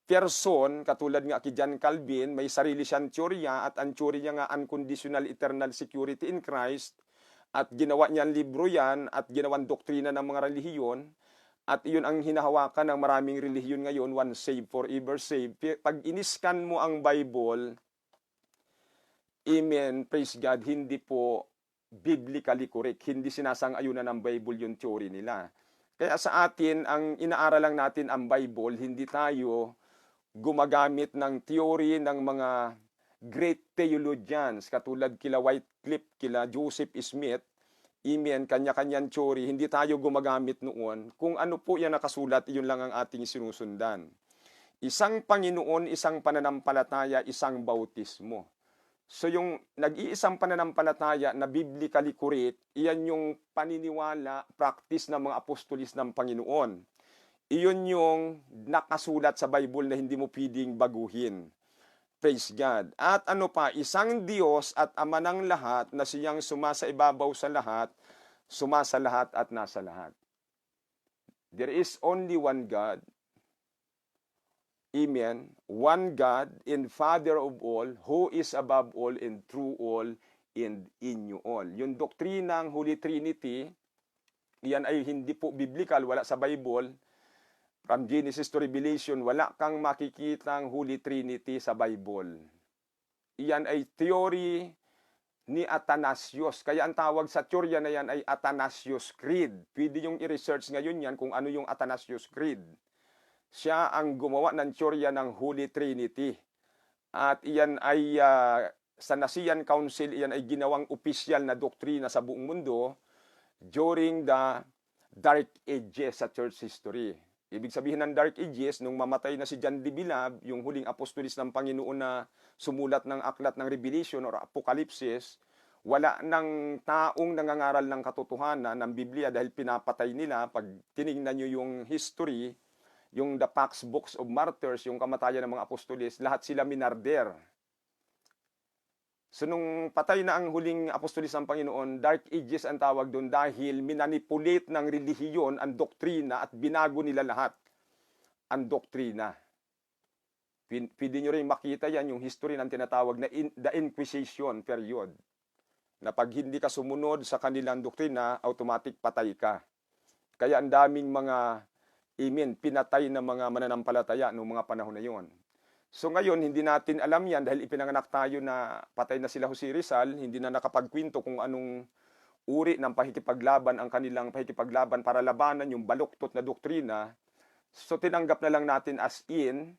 Speaker 1: person, katulad nga kay John Calvin, may sarili siyang teorya at ang teorya nga unconditional eternal security in Christ at ginawa niyang libro yan at ginawang doktrina ng mga relihiyon at iyon ang hinahawakan ng maraming relihiyon ngayon, one saved, forever saved. Pag iniskan mo ang Bible, amen, praise God, hindi po biblically correct, hindi sinasang-ayunan ng Bible yung theory nila. Kaya sa atin, ang inaaral lang natin ang Bible, hindi tayo gumagamit ng theory ng mga great theologians katulad kila Wycliffe, kila Joseph Smith, amen, kanya-kanyang theory, hindi tayo gumagamit noon. Kung ano po yan nakasulat, yun lang ang ating sinusundan. Isang Panginoon, isang pananampalataya, isang bautismo. So yung nag-iisang pananampalataya na biblically correct, iyan yung paniniwala, practice ng mga apostolis ng Panginoon. Iyon yung nakasulat sa Bible na hindi mo pwedeng baguhin. Praise God. At ano pa, isang Diyos at Ama ng lahat na siyang sumasaibabaw sa lahat, sumasa lahat at nasa lahat. There is only one God. Amen. One God and Father of all, who is above all and through all and in you all. Yung doktrinang Holy Trinity, yan ay hindi po biblical, wala sa Bible. From Genesis to Revelation, wala kang makikitang Holy Trinity sa Bible. Iyan ay theory ni Athanasius. Kaya ang tawag sa teorya na yan ay Athanasius Creed. Pwede yung i-research ngayon yan kung ano yung Athanasius Creed. Siya ang gumawa ng teorya ng Holy Trinity. At iyan ay sa Nicene Council, iyan ay ginawang opisyal na doktrina sa buong mundo during the Dark Ages sa church history. Ibig sabihin ng Dark Ages, nung mamatay na si John de Bilab, yung huling apostolis ng Panginoon na sumulat ng aklat ng Revelation or Apocalypse, Wala ng taong nangangaral ng katotohanan ng Biblia dahil pinapatay nila. Pag tinignan nyo yung history, yung the Pax Books of Martyrs, yung kamatayan ng mga apostolis, lahat sila minarder. So nung patay na ang huling apostolis ng Panginoon, Dark Ages ang tawag doon dahil minanipulate ng relihiyon ang doktrina at binago nila lahat ang doktrina. Pwede nyo rin makita yan, yung history ng tinatawag na the Inquisition period. Na pag hindi ka sumunod sa kanilang doktrina, automatic patay ka. Kaya ang daming mga pinatay na mga mananampalataya noong mga panahon na yon. So ngayon, hindi natin alam yan dahil ipinanganak tayo na patay na sila Jose Rizal, hindi na nakapagkwento kung anong uri ng pakikipaglaban ang kanilang pakikipaglaban para labanan yung baluktot na doktrina. So tinanggap na lang natin as in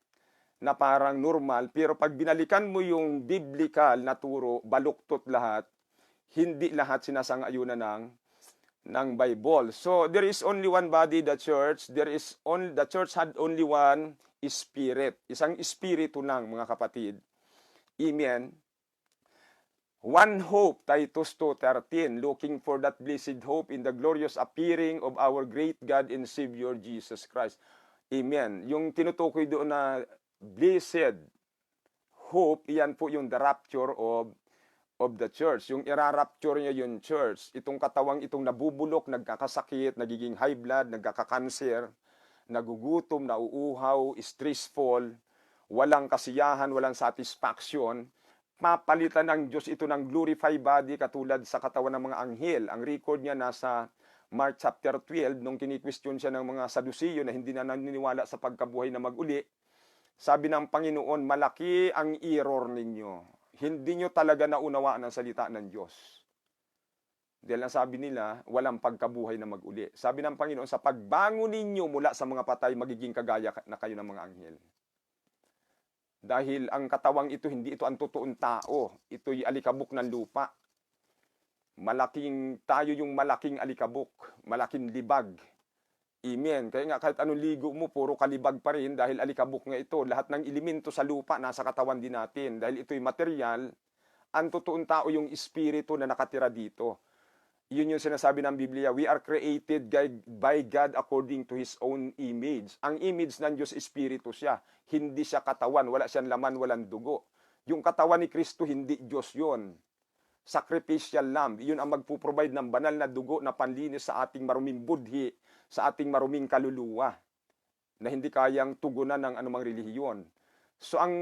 Speaker 1: na parang normal, pero pag binalikan mo yung biblical na turo, baluktot lahat, hindi lahat sinasang-ayunan ng Bible. So there is only one body, the church. The church had only one spirit. Isang espiritu lang, mga kapatid. Amen. One hope, Titus 2:13, looking for that blessed hope in the glorious appearing of our great God and Savior Jesus Christ. Amen. Yung tinutukoy doon na blessed hope, iyan po yung the rapture of the church. Yung irarapture niya yung church. Itong katawang itong nabubulok, nagkakasakit, nagiging high blood, nagkakakanser, nagugutom, nauuhaw, stressful, walang kasiyahan, walang satisfaction, papalitan ng Diyos ito ng glorified body katulad sa katawan ng mga anghel. Ang record niya nasa Mark chapter 12, nung kini-question siya ng mga Saduceo na hindi na naniniwala sa pagkabuhay na mag-uli. Sabi ng Panginoon, malaki ang error ninyo. Hindi nyo talaga naunawaan ang salita ng Diyos. Dahil ang sabi nila, walang pagkabuhay na mag-uli. Sabi ng Panginoon, sa pagbangon ninyo mula sa mga patay, magiging kagaya na kayo ng mga anghel. Dahil ang katawang ito, hindi ito ang totoong tao. Ito'y alikabok ng lupa. Tayo yung malaking alikabok, malaking libag. Amen. Kaya nga kahit anong ligo mo, puro kalibag pa rin dahil alikabok nga ito. Lahat ng elemento sa lupa nasa katawan din natin. Dahil ito'y material, ang totoong tao yung espiritu na nakatira dito. Yun yung sinasabi ng Biblia, we are created by God according to His own image. Ang image ng Diyos, espiritu siya. Hindi siya katawan, wala siyang laman, walang dugo. Yung katawan ni Kristo, hindi Diyos yun. Sacrificial lamb, yun ang magpuprovide ng banal na dugo na panlinis sa ating maruming budhi, sa ating maruming kaluluwa, na hindi kayang tugunan ng anumang relihiyon. So ang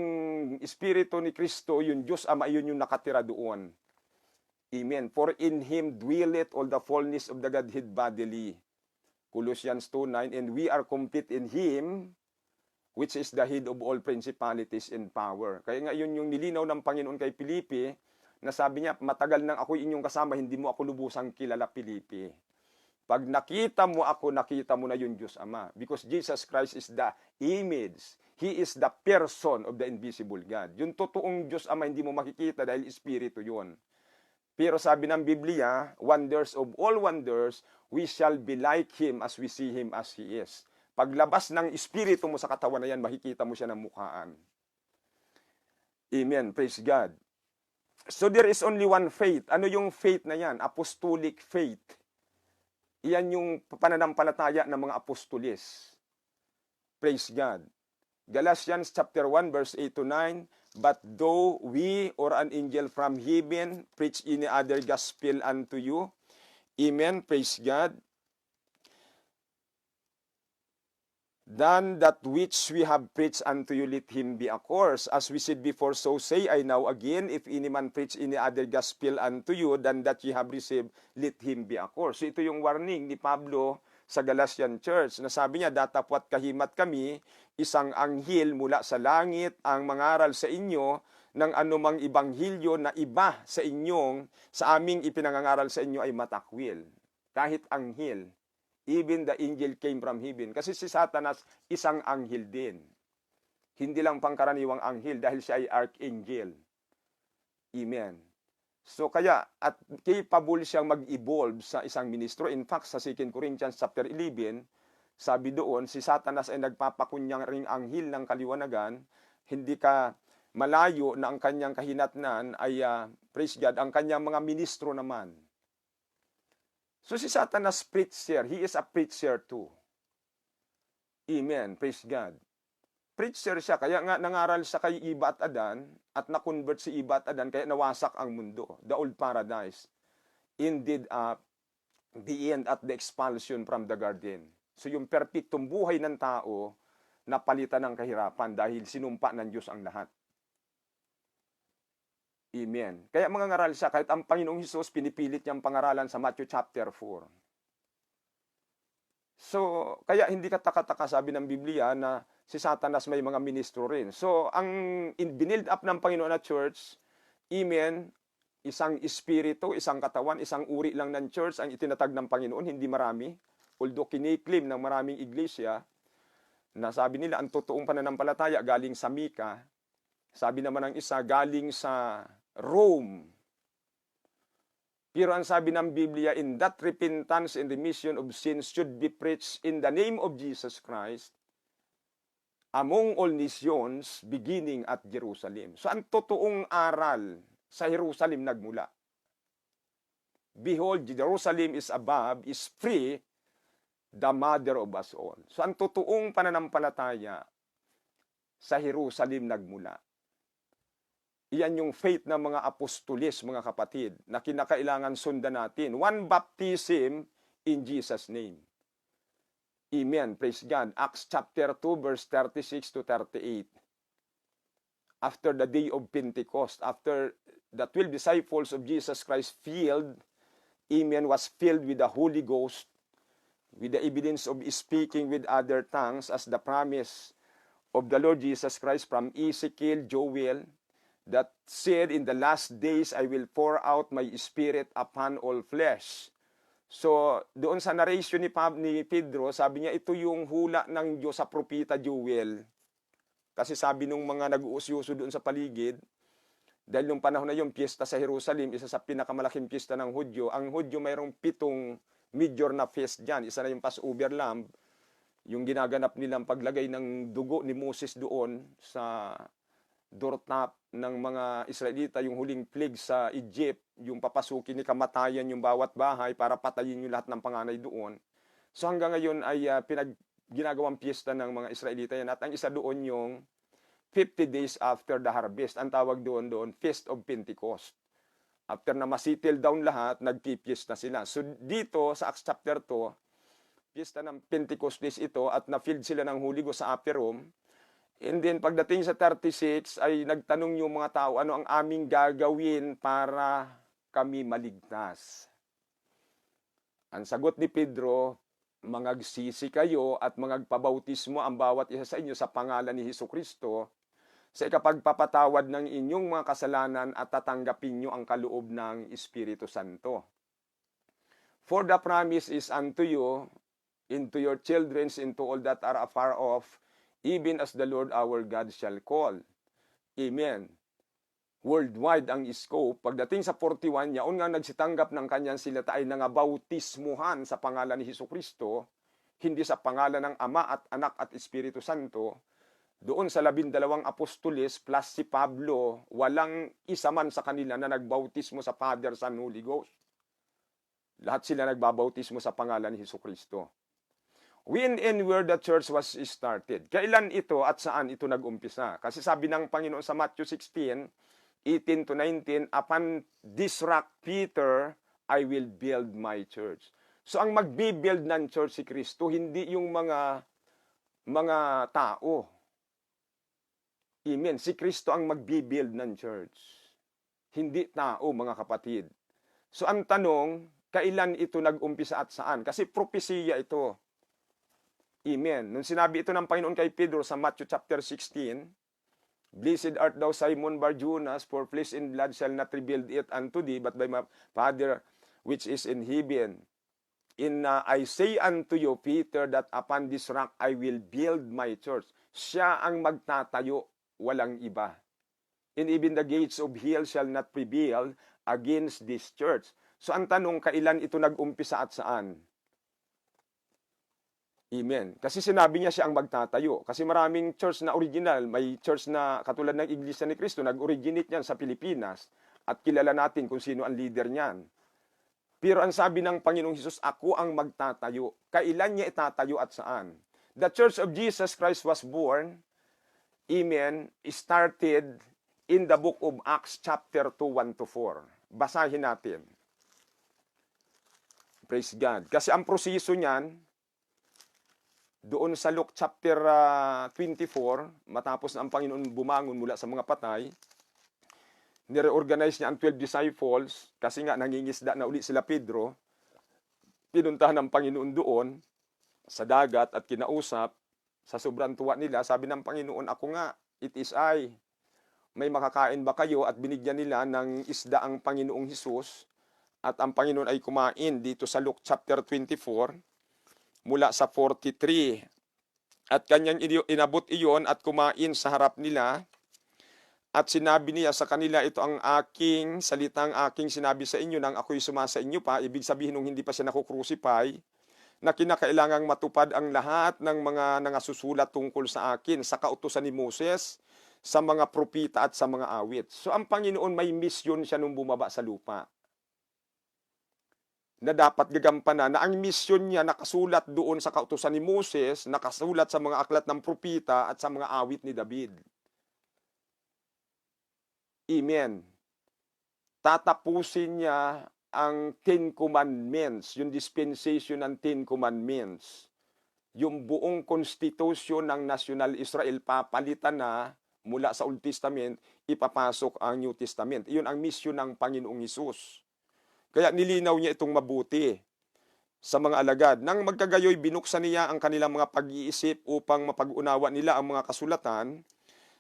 Speaker 1: espiritu ni Kristo, yung Diyos Ama, yun yung nakatira doon. Amen. For in Him dwelleth all the fullness of the Godhead bodily. Colossians 2:9, and we are complete in Him, which is the head of all principalities and power. Kaya nga yun yung nilinaw ng Panginoon kay Filipe, na sabi niya, matagal nang ako'y inyong kasama, hindi mo ako lubusang kilala, Filipe. Pag nakita mo ako, nakita mo na yung Diyos Ama. Because Jesus Christ is the image. He is the person of the invisible God. Yung totoong Diyos Ama, hindi mo makikita dahil espiritu yun. Pero sabi ng Biblia, wonders of all wonders, we shall be like Him as we see Him as He is. Paglabas ng espiritu mo sa katawan na yan, makikita mo siya ng mukhaan. Amen. Praise God. So there is only one faith. Ano yung faith na yan? Apostolic faith. Iyan yung pananampalataya ng mga apostolis. Praise God. Galatians chapter 1 verse 8 to 9, but though we or an angel from heaven preach any other gospel unto you, amen, praise God, than that which we have preached unto you, let him be accursed. As we said before, so say I now again, if any man preach any other gospel unto you than that ye have received, let him be accursed. So ito yung warning ni Pablo sa Galatian Church, na sabi niya, datapwat kahimat kami, isang anghel mula sa langit ang mangaral sa inyo ng anumang ibanghilyo na iba sa aming ipinangangaral sa inyo ay matakwil. Kahit anghel. Even the angel came from heaven. Kasi si Satanas, isang anghel din. Hindi lang pangkaraniwang anghel dahil siya ay archangel. Amen. So kaya, at capable siyang mag-evolve sa isang ministro. In fact, sa 2 Corinthians chapter 11, sabi doon, si Satanas ay nagpapakunyang ring anghel ng kaliwanagan, hindi ka malayo na ang kanyang kahinatnan ay, praise God, ang kanyang mga ministro naman. So si Satanas preacher, he is a preacher too. Amen, praise God. Preacher siya, kaya nga nangaral siya kay Eva at Adan at na-convert si Eva at Adan, kaya nawasak ang mundo, the old paradise. Ended up the end at the expulsion from the garden. So yung perpetuum buhay ng tao, napalitan ng kahirapan dahil sinumpa ng Diyos ang lahat. Amen. Kaya mga ngaral siya, kahit ang Panginoong Hesus, pinipilit niyang pangaralan sa Matthew chapter 4. So, kaya hindi kataka-taka sabi ng Biblia na si Satanas may mga ministro rin. So, ang binild up ng Panginoon na church, amen, isang espiritu, isang katawan, isang uri lang ng church ang itinatag ng Panginoon, hindi marami. Although kiniklaim ng maraming iglesia, na sabi nila ang totoong pananampalataya galing sa Mika, sabi naman ng isa galing sa Rome. Pero ang sabi ng Biblia, in that repentance and remission of sins should be preached in the name of Jesus Christ among all nations, beginning at Jerusalem. So ang totoong aral sa Jerusalem nagmula. Behold, Jerusalem is above, is free, the mother of us all. So ang totoong pananampalataya sa Jerusalem nagmula. Iyan yung faith ng mga apostolis, mga kapatid, na kinakailangan sundan natin. One baptism in Jesus' name. Amen. Praise God. Acts chapter 2, verse 36 to 38. After the day of Pentecost, after the 12 disciples of Jesus Christ was filled with the Holy Ghost, with the evidence of speaking with other tongues, as the promise of the Lord Jesus Christ from Ezekiel, Joel, that said, in the last days I will pour out my spirit upon all flesh. So, doon sa narration ni Pedro, sabi niya, ito yung hula ng Diyos sa propeta Joel. Kasi sabi nung mga nag-uusyuso doon sa paligid, dahil nung panahon na yung piyesta sa Jerusalem, isa sa pinakamalaking piyesta ng Hudyo, ang Hudyo mayroong 7 major na feast dyan. Isa na yung Passover Lamb, yung ginaganap nilang paglagay ng dugo ni Moses doon sa doortop ng mga Israelita, yung huling plague sa Egypt, yung papasukin ni kamatayan yung bawat bahay para patayin yung lahat ng panganay doon. So hanggang ngayon ay ginagawang piyesta ng mga Israelita yan. At ang isa doon yung 50 days after the harvest. Ang tawag doon, Feast of Pentecost. After na masitil down lahat, nagpipiesta sila. So dito sa Acts chapter 2, piyesta ng Pentecostes ito at na-filled sila ng Holy Ghost sa upper room. And then pagdating sa 36 ay nagtanong yung mga tao, ano ang aming gagawin para kami maligtas? Ang sagot ni Pedro, mangagsisi kayo at mangagpabautismo ang bawat isa sa inyo sa pangalan ni Hesukristo sa ikapagpapatawad ng inyong mga kasalanan at tatanggapin nyo ang kaloob ng Espiritu Santo. For the promise is unto you, into your children, into all that are afar off, even as the Lord our God shall call. Amen. Worldwide ang scope. Pagdating sa 41, yaon nga nagsitanggap ng kanyang silata ay nangabautismuhan sa pangalan ni Hesukristo, hindi sa pangalan ng Ama at Anak at Espiritu Santo. Doon sa 12 apostoles plus si Pablo, walang isa man sa kanila na nagbautismo sa Father, Son, Holy Ghost. Lahat sila nagbabautismo sa pangalan ni Hesukristo. When and where the church was started. Kailan ito at saan ito nag-umpisa? Kasi sabi ng Panginoon sa Matthew 16, 18 to 19, upon this rock, Peter, I will build my church. So ang magbibuild ng church si Kristo, hindi yung mga tao. Amen. Si Kristo ang magbibuild ng church. Hindi tao, mga kapatid. So ang tanong, kailan ito nag-umpisa at saan? Kasi propesiya ito. Amen. Nung sinabi ito ng Panginoon kay Pedro sa Matthew chapter 16, Blessed art thou, Simon Bar-Jonas, for flesh and blood shall not reveal it unto thee, but by my Father which is in heaven. I say unto you, Peter, that upon this rock I will build my church. Siya ang magtatayo, walang iba. And even the gates of hell shall not prevail against this church. So ang tanong, kailan ito nag-umpisa at saan? Amen. Kasi sinabi niya siya ang magtatayo. Kasi maraming church na original, may church na katulad ng Iglesia ni Cristo, nag-originate niyan sa Pilipinas at kilala natin kung sino ang leader niyan. Pero ang sabi ng Panginoong Hesus, ako ang magtatayo. Kailan niya itatayo at saan? The Church of Jesus Christ was born, amen, started in the book of Acts chapter 2, 1-4. Basahin natin. Praise God. Kasi ang proseso niyan, doon sa Luke chapter 24, matapos na ang Panginoon bumangon mula sa mga patay, nire-organize niya ang 12 disciples, kasi nga nangingisda na uli sila Pedro, pinuntahan ng Panginoon doon sa dagat at kinausap, sa sobrang tuwa nila, sabi ng Panginoon, ako nga, it is I. May makakain ba kayo? At binigyan nila ng isda ang Panginoong Hesus, at ang Panginoon ay kumain dito sa Luke chapter 24, mula sa 43. At kanyang inabot iyon at kumain sa harap nila. At sinabi niya sa kanila, ito ang aking salitang aking sinabi sa inyo nang ako'y sumasa inyo pa. Ibig sabihin nung hindi pa siya nakukrusify, na kinakailangang matupad ang lahat ng mga nangasusulat tungkol sa akin sa kautusan ni Moses, sa mga propita at sa mga awit. So ang Panginoon may misyon siya nung bumaba sa lupa, na dapat gagampanan, na ang misyon niya nakasulat doon sa kautusan ni Moses, nakasulat sa mga aklat ng propita at sa mga awit ni David. Amen. Tatapusin niya ang 10 Commandments, yung dispensation ng 10 Commandments. Yung buong konstitusyon ng National Israel, papalitan na mula sa Old Testament, ipapasok ang New Testament. Iyon ang misyon ng Panginoong Hesus. Kaya nilinaw niya itong mabuti sa mga alagad. Nang magkagayoy, binuksan niya ang kanilang mga pag-iisip upang mapag-unawa nila ang mga kasulatan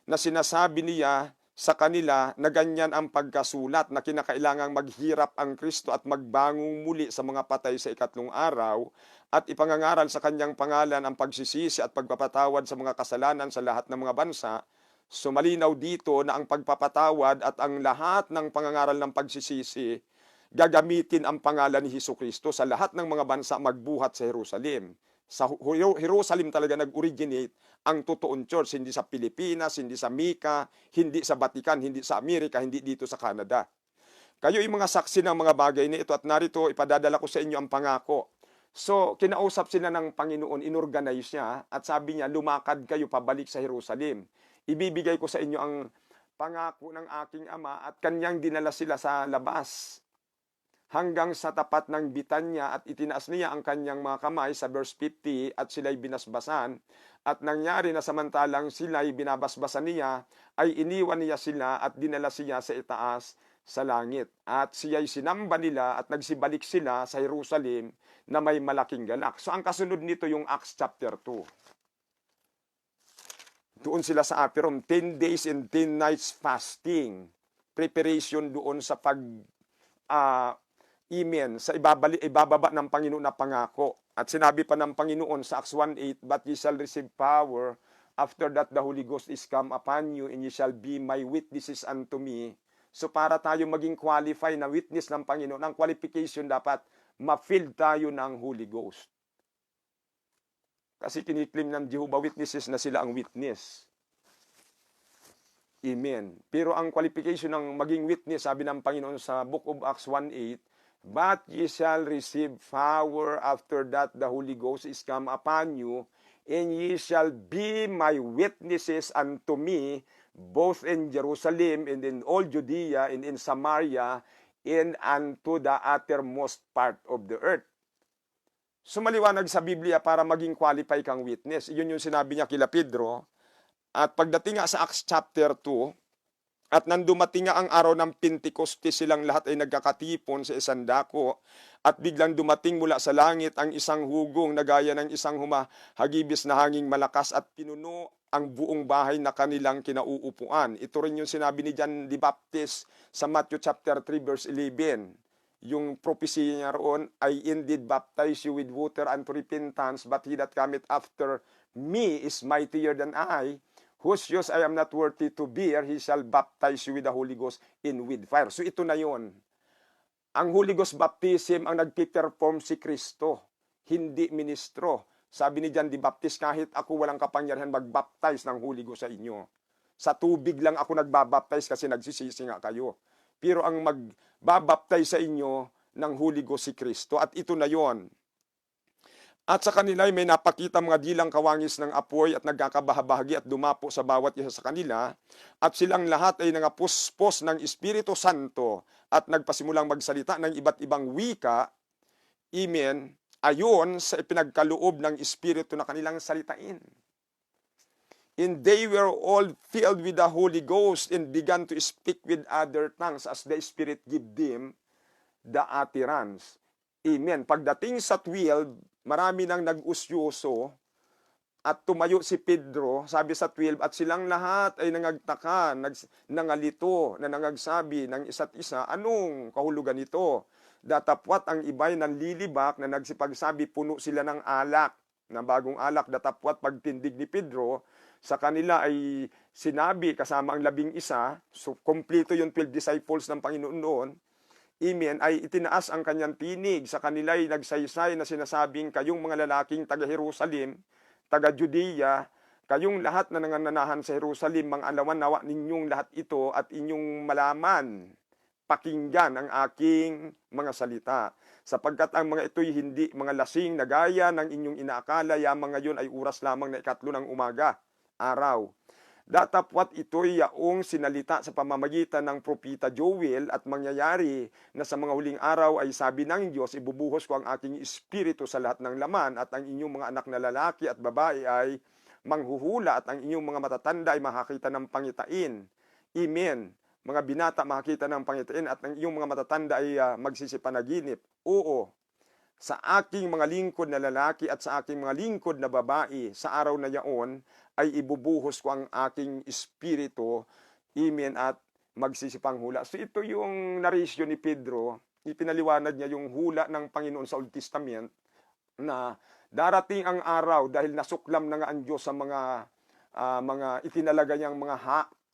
Speaker 1: na sinasabi niya sa kanila na ganyan ang pagkasulat, na kinakailangang maghirap ang Kristo at magbangong muli sa mga patay sa ikatlong araw at ipangangaral sa kanyang pangalan ang pagsisisi at pagpapatawad sa mga kasalanan sa lahat ng mga bansa. So malinaw dito na ang pagpapatawad at ang lahat ng pangangaral ng pagsisisi, gagamitin ang pangalan ni Hesukristo sa lahat ng mga bansa magbuhat sa Jerusalem. Sa Jerusalem talaga nag-originate ang totoong church, hindi sa Pilipinas, hindi sa Mika, hindi sa Vatican, hindi sa Amerika, hindi dito sa Canada. Kayo yung mga saksi ng mga bagay na ito, at narito ipadadala ko sa inyo ang pangako. So, kinausap sila ng Panginoon, inorganize niya, at sabi niya, lumakad kayo pabalik sa Jerusalem. Ibibigay ko sa inyo ang pangako ng aking Ama, at kanyang dinala sila sa labas hanggang sa tapat ng Bitanya, at itinaas niya ang kanyang mga kamay sa verse 50, at sila'y binasbasan. At nangyari na samantalang sila'y binabasbasan niya, ay iniwan niya sila at dinala siya sa itaas sa langit. At siya'y sinamba nila at nagsibalik sila sa Jerusalem na may malaking galak. So ang kasunod nito yung Acts chapter 2. Doon sila sa upper room, 10 days and 10 nights fasting. Preparation doon sa Amen. Sa ibababa ng Panginoon na pangako. At sinabi pa ng Panginoon sa Acts 1:8, but ye shall receive power after that the Holy Ghost is come upon you, and ye shall be my witnesses unto me. So para tayo maging qualify na witness ng Panginoon, ang qualification dapat ma-filled tayo ng Holy Ghost. Kasi kiniklaim ng Jehovah Witnesses na sila ang witness. Amen. Pero ang qualification ng maging witness, sabi ng Panginoon sa book of Acts 1:8, but ye shall receive power after that the Holy Ghost is come upon you, and ye shall be my witnesses unto me, both in Jerusalem and in all Judea and in Samaria, and unto the uttermost part of the earth. So maliwanag sa Biblia para maging qualify kang witness. Iyon yung sinabi niya kila Pedro. At pagdating nga sa Acts chapter 2, at nang dumating nga ang araw ng Pentecoste, silang lahat ay nagkakatipon sa isang dako, at biglang dumating mula sa langit ang isang hugong na gaya ng isang humahagibis na hanging malakas, at pinuno ang buong bahay na kanilang kinauupuan. Ito rin yung sinabi ni John the Baptist sa Matthew chapter 3 verse 11. Yung prophecy niya roon, I indeed baptize you with water unto repentance, but he that cometh after me is mightier than I, whose shoes I am not worthy to bear, he shall baptize you with the Holy Ghost and with fire. So ito na yon. Ang Holy Ghost baptism ang nagpiperform si Kristo, hindi ministro.
Speaker 2: Sabi ni John the Baptist, kahit ako walang kapangyarihan magbaptize ng Holy Ghost sa inyo. Sa tubig lang ako nagbabaptize kasi nagsisisi nga kayo. Pero ang magbabaptize sa inyo ng Holy Ghost si Kristo. At ito na yon. At sa kanila ay may napakita mga dilang kawangis ng apoy at nagkakabahabahagi at dumapo sa bawat isa sa kanila. At silang lahat ay nangapuspos ng Espiritu Santo at nagpasimulang magsalita ng iba't ibang wika. Amen. Ayon sa ipinagkaloob ng Espiritu na kanilang salitain. And they were all filled with the Holy Ghost and began to speak with other tongues as the Spirit gave them the utterance. Amen. Pagdating sa 12, marami nang nag-usyoso at tumayo si Pedro, sabi sa 12, at silang lahat ay nangagtaka, nangalito, na nangagsabi ng isa't isa, anong kahulugan nito? Datapwat ang iba'y nanlilibak na nagsipagsabi, puno sila ng alak, na bagong alak. Datapwat pagtindig ni Pedro, sa kanila ay sinabi kasama ang 11, so kompleto yung 12 disciples ng Panginoon noon, amen, ay itinaas ang kanyang tinig. Sa kanila ay nagsaysay na sinasabing, kayong mga lalaking taga-Jerusalem, taga-Judea, kayong lahat na nangananahan sa Jerusalem, mang-alawan nawa ninyong lahat ito at inyong malaman, pakinggan ang aking mga salita. Sapagkat ang mga ito'y hindi mga lasing na gaya ng inyong inaakala, yamang ngayon ay oras lamang na 4 ng umaga, araw. Datapwat ito'y yaong sinalita sa pamamagitan ng propeta Joel at mangyayari na sa mga huling araw ay sabi ng Diyos, ibubuhos ko ang aking espiritu sa lahat ng laman at ang inyong mga anak na lalaki at babae ay manghuhula at ang inyong mga matatanda ay makakita ng pangitain. Amen. Mga binata makakita ng pangitain at ang iyong mga matatanda ay magsisipanaginip. Oo, sa aking mga lingkod na lalaki at sa aking mga lingkod na babae sa araw na yaon ay ibubuhos ko ang aking espiritu, amen, at magsisipang hula. So ito yung narration ni Pedro, ipinaliwanag niya yung hula ng Panginoon sa Old Testament na darating ang araw dahil nasuklam na nga ang Diyos sa mga itinalaga niyang mga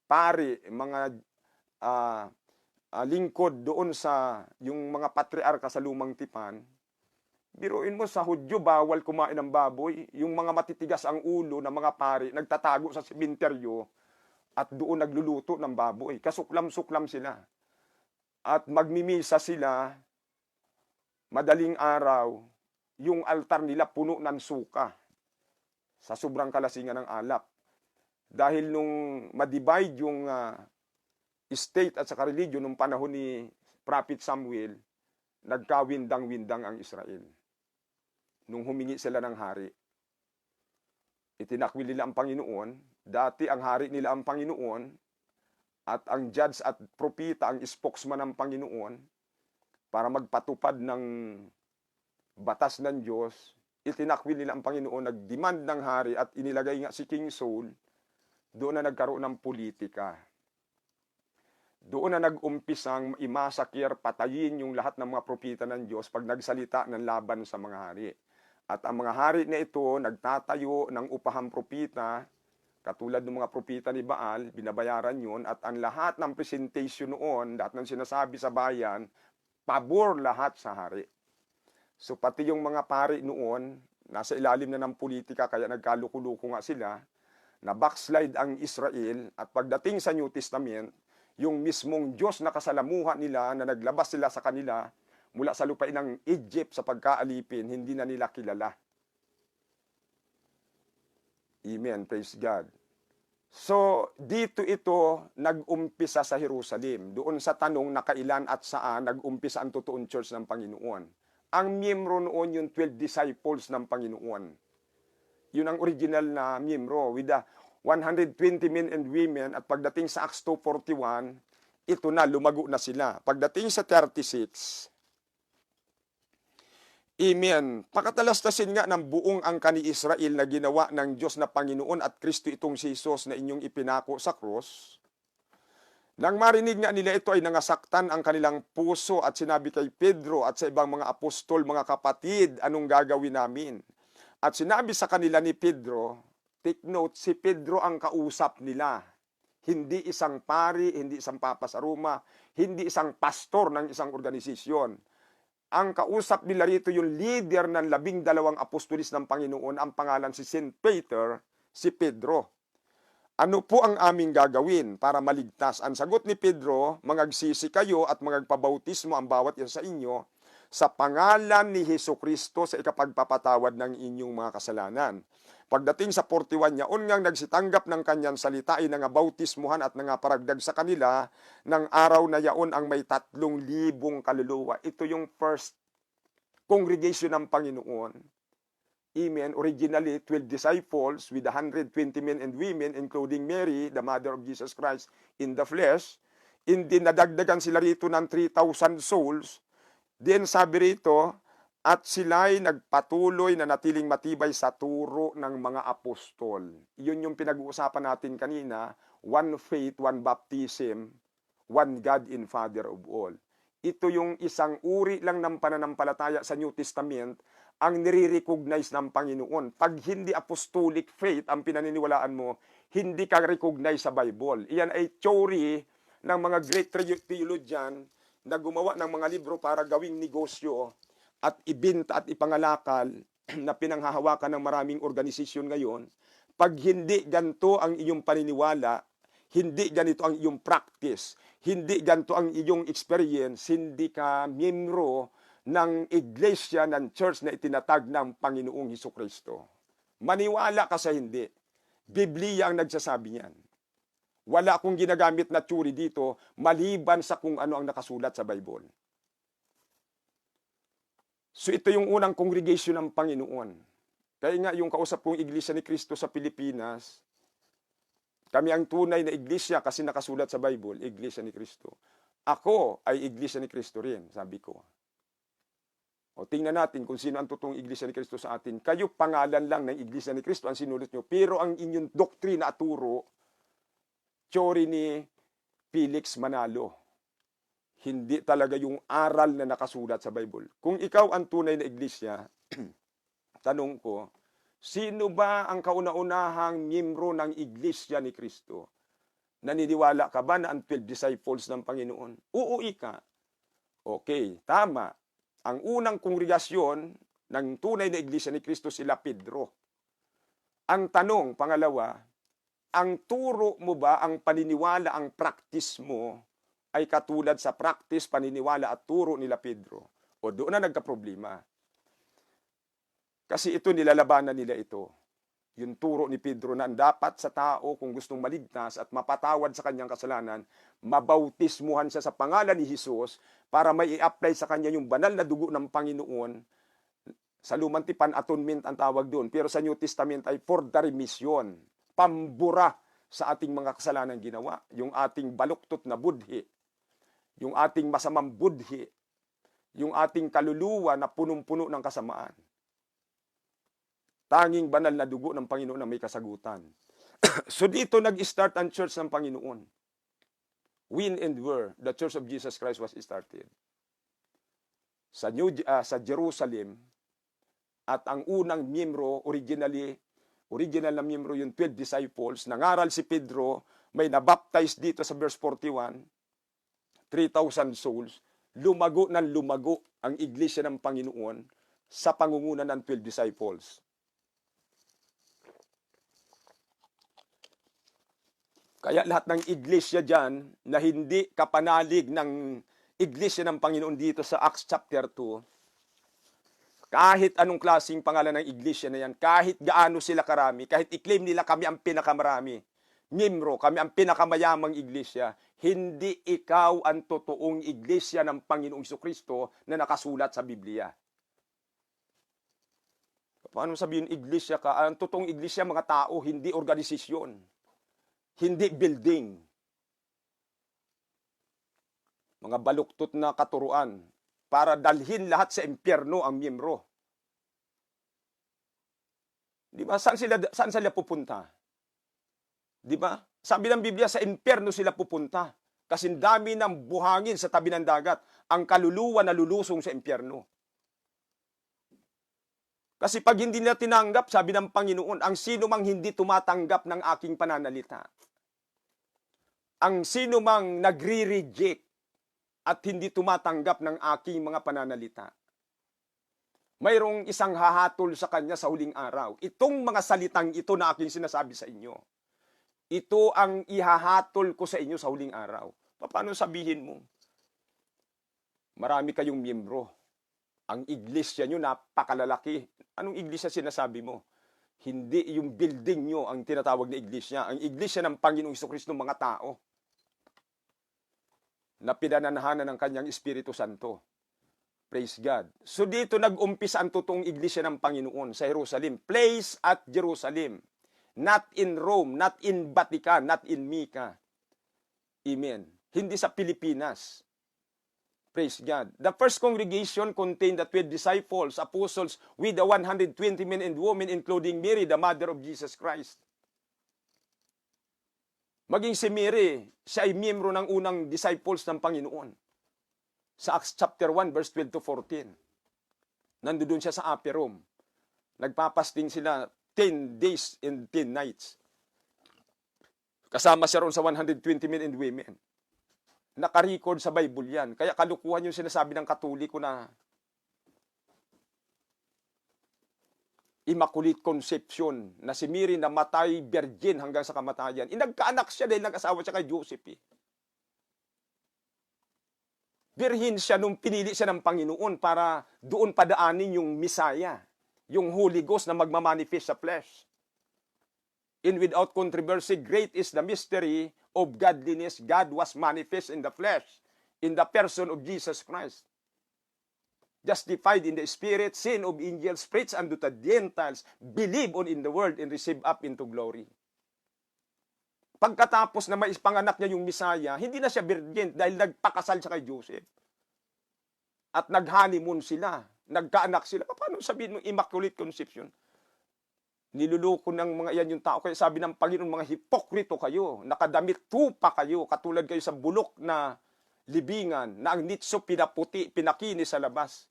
Speaker 2: pari, mga lingkod doon sa yung mga patriarka sa lumang tipan. Biruin mo, sa Hudyo, bawal kumain ng baboy. Yung mga matitigas ang ulo ng mga pari, nagtatago sa sementeryo at doon nagluluto ng baboy. Kasuklam-suklam sila. At magmimisa sila, madaling araw, yung altar nila puno ng suka sa sobrang kalasingan ng alak. Dahil nung madivide yung state at saka religion nung panahon ni Prophet Samuel, nagkawindang-windang ang Israel. Nung humingi sila ng hari, itinakwil nila ang Panginoon. Dati ang hari nila ang Panginoon at ang judge at propeta ang spokesman ng Panginoon para magpatupad ng batas ng Diyos. Itinakwil nila ang Panginoon, nagdemand ng hari at inilagay nga si King Saul. Doon na nagkaroon ng politika. Doon na nag-umpisang imasakir, patayin yung lahat ng mga propeta ng Diyos pag nagsalita ng laban sa mga hari. At ang mga hari na ito, nagtatayo ng upahang propeta, katulad ng mga propeta ni Baal, binabayaran yun, at ang lahat ng presentation noon, lahat ng sinasabi sa bayan, pabor lahat sa hari. So pati yung mga pari noon, nasa ilalim na ng politika, kaya nagkaluko-luko nga sila, na backslide ang Israel, at pagdating sa New Testament, yung mismong Diyos na kasalamuha nila, na naglabas sila sa kanila, mula sa lupain ng Egypt sa pagkaalipin, hindi na nila kilala. Amen. Praise God. So, dito ito nag-umpisa sa Jerusalem. Doon sa tanong na kailan at saan nag-umpisa ang totoong church ng Panginoon. Ang miyembro noon yung 12 disciples ng Panginoon. Yun ang original na miyembro with the 120 men and women. At pagdating sa Acts 2:41, ito na, lumago na sila. Pagdating sa 36, amen. Pakatalastasin nga ng buong angka ni Israel na ginawa ng Diyos na Panginoon at Kristo itong si Jesus na inyong ipinako sa krus. Nang marinig nga nila ito ay nangasaktan ang kanilang puso at sinabi kay Pedro at sa ibang mga apostol, mga kapatid, anong gagawin namin? At sinabi sa kanila ni Pedro, take note, si Pedro ang kausap nila. Hindi isang pari, hindi isang papa sa Roma, hindi isang pastor ng isang organisasyon. Ang kausap nila rito yung leader ng 12 apostolis ng Panginoon, ang pangalan si Saint Peter, si Pedro. Ano po ang aming gagawin para maligtas? Ang sagot ni Pedro, mangagsisi kayo at magpabautismo ang bawat isa sa inyo sa pangalan ni Hesukristo sa ikapagpapatawad ng inyong mga kasalanan. Pagdating sa 41, yaon ngang nagsitanggap ng kanyang salita ay nangabautismuhan at nangaparagdag sa kanila ng araw na yaon ang may 3,000 kaluluwa. Ito yung first congregation ng Panginoon. Amen. Originally, 12 disciples with 120 men and women, including Mary, the mother of Jesus Christ, in the flesh. Hindi nadagdagan sila rito ng 3,000 souls. Then sabi rito, at sila'y nagpatuloy na natiling matibay sa turo ng mga apostol. Yun yung pinag-uusapan natin kanina, one faith, one baptism, one God and Father of all. Ito yung isang uri lang ng pananampalataya sa New Testament ang nire-recognize ng Panginoon. Pag hindi apostolic faith ang pinaniniwalaan mo, hindi ka recognize sa Bible. Iyan ay theory ng mga great theologian na gumawa ng mga libro para gawing negosyo at ibinta at ipangalakal na pinanghahawakan ng maraming organisasyon ngayon. Pag hindi ganito ang iyong paniniwala, hindi ganito ang iyong practice, hindi ganito ang iyong experience, hindi ka miyembro ng iglesia, ng church na itinatag ng Panginoong Hesukristo. Maniwala ka sa hindi. Biblia ang nagsasabi niyan. Wala akong ginagamit na theory dito maliban sa kung ano ang nakasulat sa Bible. So ito yung unang congregation ng Panginoon. Kaya nga yung kausap kong iglesia ni Cristo sa Pilipinas, kami ang tunay na iglesia kasi nakasulat sa Bible, iglesia ni Cristo. Ako ay iglesia ni Cristo rin, sabi ko. O tingnan natin kung sino ang totoong iglesia ni Cristo sa atin. Kayo pangalan lang ng iglesia ni Cristo ang sinulat nyo, pero ang inyong doktrina at turo, theory ni Felix Manalo. Hindi talaga yung aral na nakasulat sa Bible. Kung ikaw ang tunay na iglesia, tanong ko, sino ba ang kauna-unahang miyembro ng iglesia ni Cristo? Naniniwala ka ba na ang 12 disciples ng Panginoon? Uuwi ka. Okay, tama. Ang unang kongregasyon ng tunay na iglesia ni Cristo sila Pedro. Ang tanong, pangalawa, ang turo mo ba, ang paniniwala, ang practice mo ay katulad sa practice, paniniwala at turo nila Pedro? O doon na nagka-problema. Kasi ito, nilalabanan nila ito. Yung turo ni Pedro na dapat sa tao kung gustong maligtas at mapatawad sa kanyang kasalanan, mabautismuhan siya sa pangalan ni Jesus para may i-apply sa kanya yung banal na dugo ng Panginoon. Sa Lumang Tipan, atonement ang tawag doon. Pero sa New Testament ay for the remission. Pambura sa ating mga kasalanan ginawa. Yung ating baluktot na budhi. Yung ating masamang budhi. Yung ating kaluluwa na punong-puno ng kasamaan. Tanging banal na dugo ng Panginoon na may kasagutan. So dito nag-start ang church ng Panginoon. When and where the Church of Jesus Christ was started. Sa Jerusalem, at ang unang miyembro, original na miyembro yung 12 disciples, nangaral si Pedro, may nabaptize dito sa verse 41, 3,000 souls, lumago ng lumago ang iglesia ng Panginoon sa pangunguna ng 12 disciples. Kaya lahat ng iglesia dyan na hindi kapanalig ng iglesia ng Panginoon dito sa Acts chapter 2, kahit anong klaseng pangalan ng iglesia na yan, kahit gaano sila karami, kahit i-claim nila kami ang pinakamarami, miyembro, kami ang pinakamayamang iglesia, hindi ikaw ang totoong iglesia ng Panginoong Jesucristo na nakasulat sa Biblia. Paano sabihin iglesia ka? Ang totoong iglesia, mga tao, hindi organisasyon. Hindi building. Mga baluktot na katuruan para dalhin lahat sa impyerno ang miyembro. Di ba? Saan sila pupunta? Di ba? Sabi ng Biblia, sa impyerno sila pupunta. Kasi dami ng buhangin sa tabi ng dagat. Ang kaluluwa na lulusong sa impyerno. Kasi pag hindi nila tinanggap, sabi ng Panginoon, ang sino mang hindi tumatanggap ng aking pananalita, ang sino mang nagre-reject at hindi tumatanggap ng aking mga pananalita, mayroong isang hahatol sa kanya sa huling araw. Itong mga salitang ito na aking sinasabi sa inyo, ito ang ihahatol ko sa inyo sa huling araw. Paano sabihin mo? Marami kayong miyembro. Ang iglesia nyo napakalalaki. Anong iglesia sinasabi mo? Hindi yung building nyo ang tinatawag na iglesia. Ang iglesia ng Panginoong Hesukristo ng mga tao na pinananahanan ng kanyang Espiritu Santo. Praise God. So dito nag-umpisa ang totoong iglesia ng Panginoon sa Jerusalem. Place at Jerusalem. Not in Rome, not in Vatican, not in Mecca. Amen. Hindi sa Pilipinas. Praise God. The first congregation contained the 12 disciples, apostles, with the 120 men and women, including Mary, the mother of Jesus Christ. Maging si Mary, siya ay miyembro ng unang disciples ng Panginoon. Sa Acts chapter 1, verse 12 to 14. Nandoon siya sa upper room. Nagpapasting sila 10 days and 10 nights. Kasama siya ron sa 120 men and women. Naka-record sa Bible yan. Kaya kalukuhan yung sinasabi ng Katoliko na Immaculate Conception, na si Mary namatay virgin hanggang sa kamatayan. Nagkaanak siya dahil nag-asawa siya kay Joseph. Virgin siya nung pinili siya ng Panginoon para doon padaanin yung Messiah, yung Holy Ghost na magmamanifest sa flesh. And without controversy, great is the mystery of godliness. God was manifest in the flesh, in the person of Jesus Christ. Justified in the Spirit, sin of angels, preached unto the Gentiles, believe on in the world, and receive up into glory. Pagkatapos na maipanganak niya yung Messiah, hindi na siya virgin dahil nagpakasal siya kay Joseph. At nag-honeymoon sila, nagkaanak sila. Paano sabihin mo Immaculate Conception? Niluloko ng mga yan yung tao. Kaya sabi ng Panginoon, mga hipokrito kayo, nakadamit tupa kayo, katulad kayo sa bulok na libingan, na ang nitso pinaputi, pinakinis sa labas.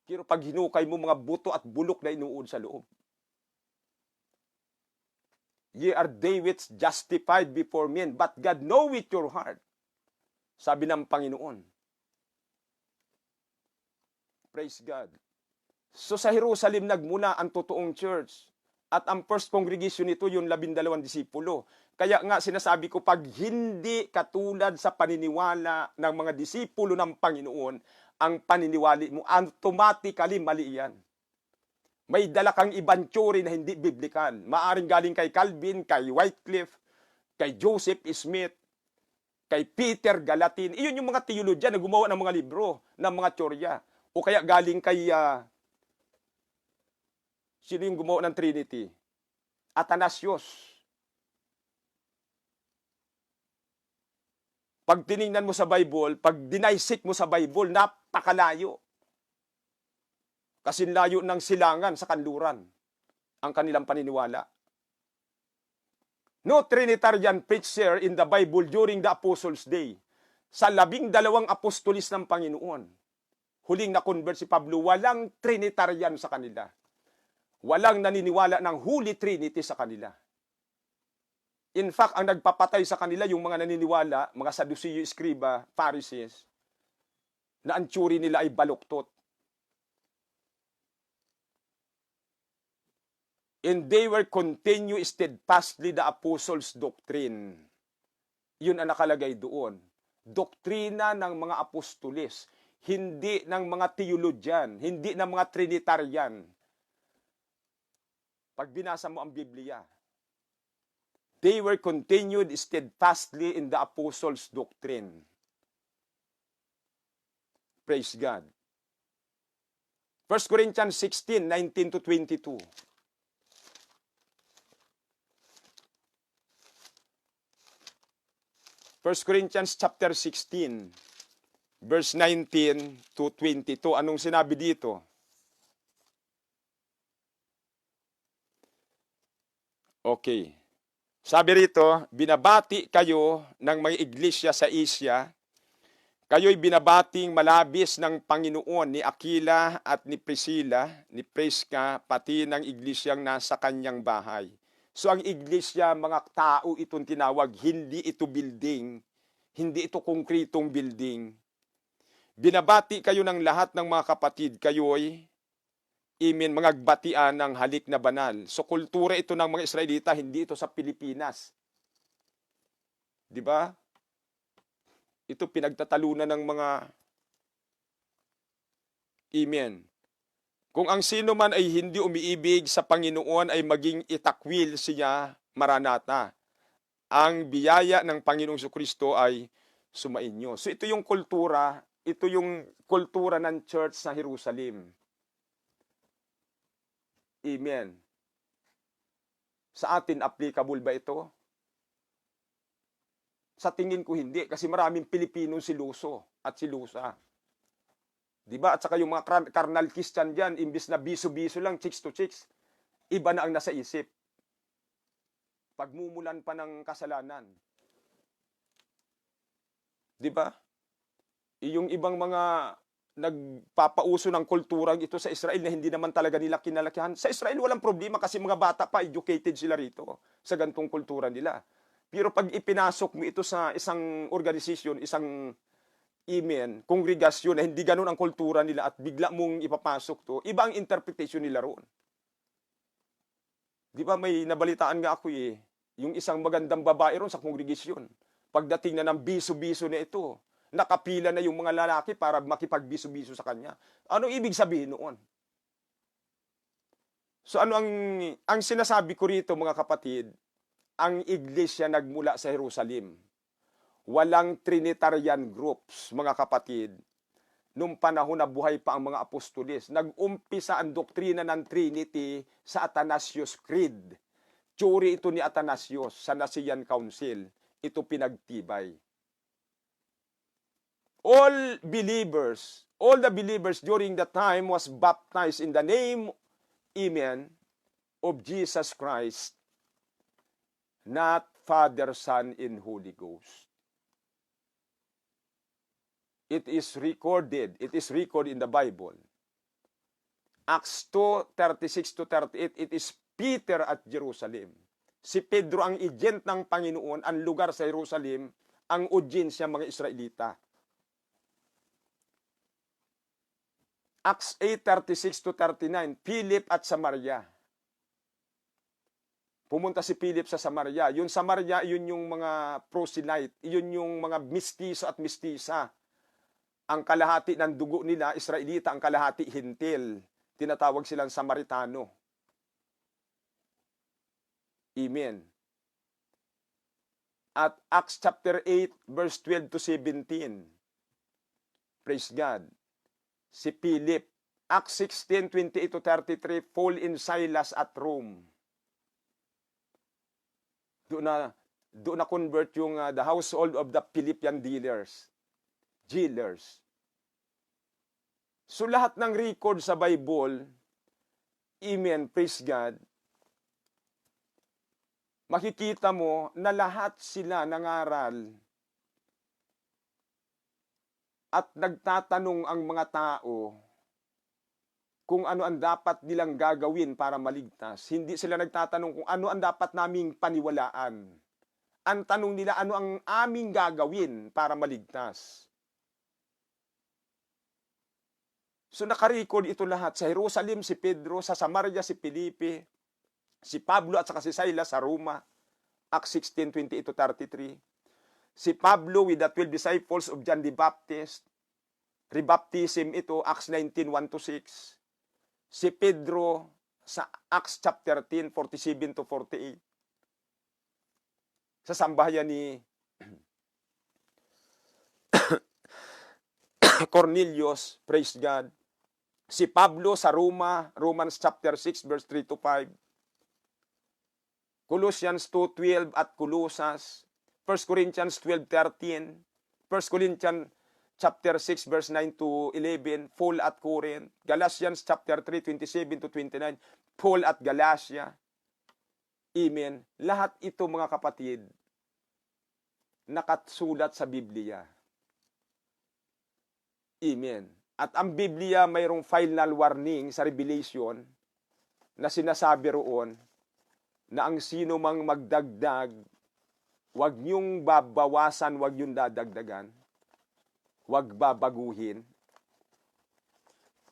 Speaker 2: Pero pag hinukay mo, mga buto at bulok na inuod sa loob. Ye are they which justified before men, but God knoweth your heart. Sabi ng Panginoon. Praise God. So sa Jerusalem nagmula ang totoong church. At ang first congregation nito yung 12 disipulo. Kaya nga sinasabi ko, pag hindi katulad sa paniniwala ng mga disipulo ng Panginoon, ang paniniwali mo, automatically mali yan. May dala kang ibang theory na hindi biblical. Maaring galing kay Calvin, kay Wycliffe, kay Joseph Smith, kay Peter Galatin. Iyon yung mga teologya na gumawa ng mga libro, ng mga teorya. O kaya galing kay, sino yung gumawa ng Trinity? Athanasius. Pag tiningnan mo sa Bible, pag dinaisik mo sa Bible, napakalayo. Kasi layo ng silangan sa kanluran ang kanilang paniniwala. No Trinitarian preacher in the Bible during the Apostles' Day. Sa 12 apostolis ng Panginoon, huling na-convert si Pablo, walang Trinitarian sa kanila. Walang naniniwala ng Holy Trinity sa kanila. In fact, ang nagpapatay sa kanila yung mga naniniwala, mga Sadduceo, Escriba, Pharisees, na ang tsuri nila ay baluktot. And they were continue steadfastly the apostles' doctrine. Yun ang nakalagay doon. Doktrina ng mga apostolis, hindi ng mga theologian, hindi ng mga Trinitarian. Pag binasa mo ang Biblia, they were continued steadfastly in the apostles' doctrine. Praise God. 1 Corinthians 16, 19 to 22. 1 Corinthians chapter 16, verse 19 to 22. Anong sinabi dito? Okay. Sabi rito, binabati kayo ng mga iglesia sa Asia. Kayo'y binabating malabis ng Panginoon ni Aquila at ni Priscilla, ni Prisca, pati ng iglesyang nasa kanyang bahay. So ang iglesia, mga tao itong tinawag, hindi ito building, hindi ito konkretong building. Binabati kayo ng lahat ng mga kapatid, kayo'y mga batian ng halik na banal. So kultura ito ng mga Israelita, hindi ito sa Pilipinas. Di ba? Ito pinagtatalunan ng mga Kung ang sino man ay hindi umiibig sa Panginoon ay maging itakwil siya, Maranatha. Ang biyaya ng Panginoong Jesucristo ay sumainyo. So ito yung kultura ng church sa Jerusalem. Amen. Sa atin, applicable ba ito? Sa tingin ko hindi, kasi maraming Pilipinong siluso at silusa. Diba? At saka yung mga carnal Christian dyan, imbis na biso-biso lang, chicks to chicks, iba na ang nasa isip. Pagmumulan pa ng kasalanan. Diba? Yung ibang mga nagpapauso ng kulturang ito sa Israel na hindi naman talaga nila kinalakihan. Sa Israel walang problema kasi mga bata pa, educated sila rito sa gantong kultura nila. Pero pag ipinasok mo ito sa isang organisasyon, isang kongregasyon na hindi ganun ang kultura nila at bigla mong ipapasok to, iba ang interpretation nila roon. Di ba may nabalitaan nga ako yung isang magandang babae roon sa kongregasyon. Pagdating na ng biso-biso na ito, nakapila na yung mga lalaki para makipagbiso-biso sa kanya. Ano ibig sabihin noon? So ano ang sinasabi ko rito mga kapatid, ang iglesia nagmula sa Jerusalem. Walang Trinitarian groups, mga kapatid. Nung panahon na buhay pa ang mga apostolis, nag-umpisa ang doktrina ng Trinity sa Athanasius Creed. Tsuri ito ni Athanasius sa Nicene Council. Ito pinagtibay. All the believers during that time was baptized in the name, of Jesus Christ, not Father, Son, and Holy Ghost. It is recorded in the Bible. Acts 2:36-38, it is Peter at Jerusalem. Si Pedro ang agent ng Panginoon, ang lugar sa Jerusalem, ang audiensya mga Israelita. Acts 8:36-39, Philip at Samaria. Pumunta si Philip sa Samaria. Yung Samaria, yun yung mga proselyte, yun yung mga mistiso at mistisa. Ang kalahati ng dugo nila, Israelita, ang kalahati Hintil. Tinatawag silang Samaritano. Amen. At Acts chapter 8, verse 12-17. Praise God. Si Philip. Acts 16:28-33, Paul and Silas at Rome. Doon na convert yung the household of the Philippian jailers. So lahat ng record sa Bible, praise God, makikita mo na lahat sila nangaral at nagtatanong ang mga tao kung ano ang dapat nilang gagawin para maligtas. Hindi sila nagtatanong kung ano ang dapat naming paniwalaan. Ang tanong nila, ano ang aming gagawin para maligtas. So nakarecord ito lahat. Sa Jerusalem si Pedro, sa Samaria si Felipe, si Pablo at saka si Silas sa Roma, Acts 16:28-33. Si Pablo with the 12 disciples of John the Baptist, rebaptism ito, Acts 19:1-6. Si Pedro sa Acts chapter 10, 47-48. Sa sambahayan ni Cornelius, praise God. Si Pablo sa Roma, Romans chapter 6, verse 3-5. Colossians 2:12 at Colossus, 1 Corinthians 12:13, 1 Corinthians chapter 6, verse 9-11, Paul at Corinth, Galatians chapter 3, 27-29, Paul at Galatia. Amen. Lahat ito mga kapatid, nakasulat sa Biblia. Amen. At ang Biblia mayroong final warning sa Revelation na sinasabi roon na ang sino mang magdagdag, wag niyong babawasan, wag niyong dadagdagan, wag babaguhin.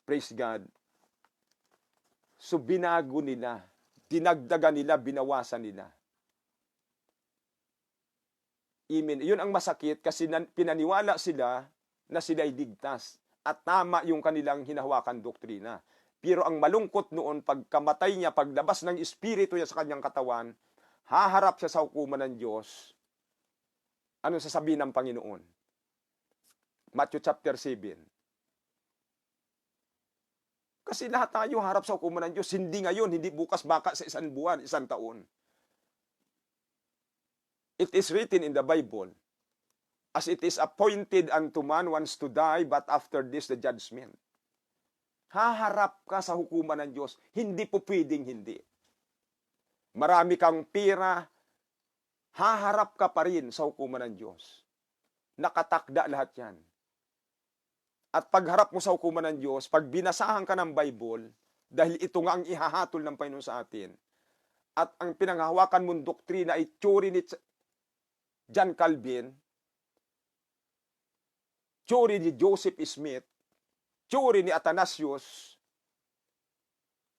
Speaker 2: Praise God. So binago nila, dinagdagan nila, binawasan nila. Amen. Yun ang masakit kasi pinaniwala sila na sila'y ligtas at tama yung kanilang hinahawakan doktrina. Pero ang malungkot noon, pagkamatay niya, paglabas ng espiritu niya sa kanyang katawan, haharap siya sa hukuman ng Diyos. Anong sasabihin ng Panginoon? Matthew chapter 7. Kasi lahat tayo harap sa hukuman ng Diyos. Hindi ngayon, hindi bukas, baka sa isang buwan, isang taon. It is written in the Bible, as it is appointed unto man once to die, but after this the judgment. Haharap ka sa hukuman ng Diyos. Hindi po pwedeng hindi. Marami kang pera, haharap ka pa rin sa hukuman ng Diyos. Nakatakda lahat yan. At pagharap mo sa hukuman ng Diyos, pag binasahan ka ng Bible, dahil ito nga ang ihahatol ng Panginoon sa atin, at ang pinanghahawakan mong doktrina ay theory ni John Calvin, theory ni Joseph Smith, theory ni Athanasius,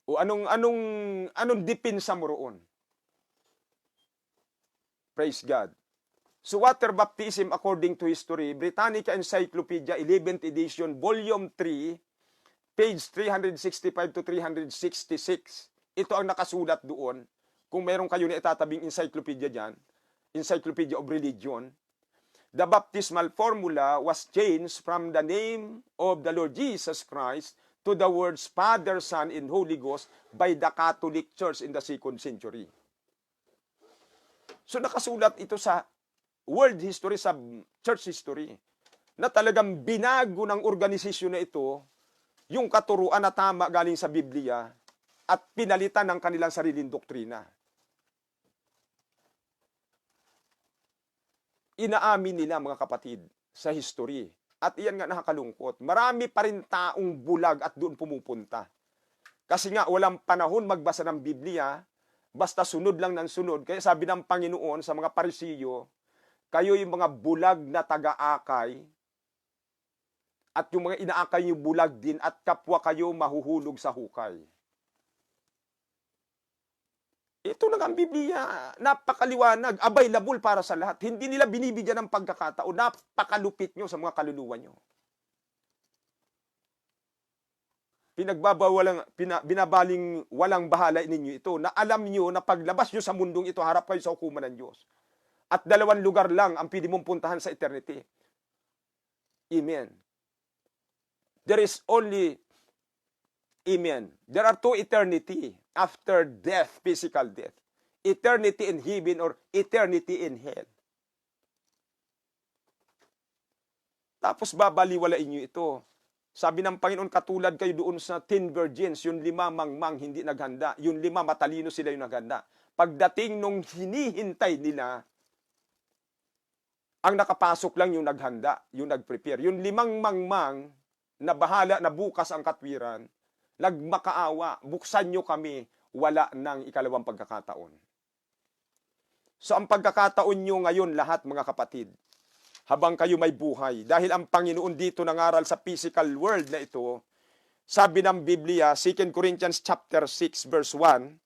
Speaker 2: o anong depensa mo roon? Praise God. So water baptism according to history, Britannica Encyclopedia 11th edition, volume 3, page 365 to 366. Ito ang nakasulat doon. Kung meron kayo na itatabing encyclopedia dyan, Encyclopedia of Religion, the baptismal formula was changed from the name of the Lord Jesus Christ to the words Father, Son, and Holy Ghost by the Catholic Church in the 2nd century. So nakasulat ito sa world history, sa church history, na talagang binago ng organisasyon na ito yung katuruan na tama galing sa Biblia at pinalitan ng kanilang sariling doktrina. Inaamin nila, mga kapatid, sa history. At iyan nga nakakalungkot. Marami pa rin taong bulag at doon pumupunta. Kasi nga walang panahon magbasa ng Biblia, basta sunod lang ng sunod. Kaya sabi ng Panginoon sa mga Parisiyo, kayo yung mga bulag na taga-akay, at yung mga inaakay nyo bulag din, at kapwa kayo mahuhulog sa hukay. Ito na ang Biblia, napakaliwanag, available para sa lahat. Hindi nila binibigyan ng pagkakataon, napakalupit nyo sa mga kaluluwa nyo. Binabaling walang bahala ninyo ito, na alam nyo na paglabas nyo sa mundong ito, harap kayo sa hukuman ng Diyos. At 2 lugar lang ang pwede mong puntahan sa eternity. Amen. There is only, amen, there are 2 eternity after death, physical death. Eternity in heaven or eternity in hell. Tapos babaliwalain nyo ito. Sabi ng Panginoon, katulad kayo doon sa 10 virgins, yung 5 mangmang hindi naghanda, yung 5 matalino sila yung naghanda. Pagdating nung hinihintay nila, ang nakapasok lang yung naghanda, yung nagprepare. Yung 5 mangmang na bahala na bukas ang katwiran, nagmakaawa, buksan nyo kami, wala ng ikalawang pagkakataon. So ang pagkakataon nyo ngayon lahat, mga kapatid, habang kayo may buhay, dahil ang Panginoon dito nangaral sa physical world na ito, sabi ng Biblia, 2 Corinthians chapter 6 verse 1,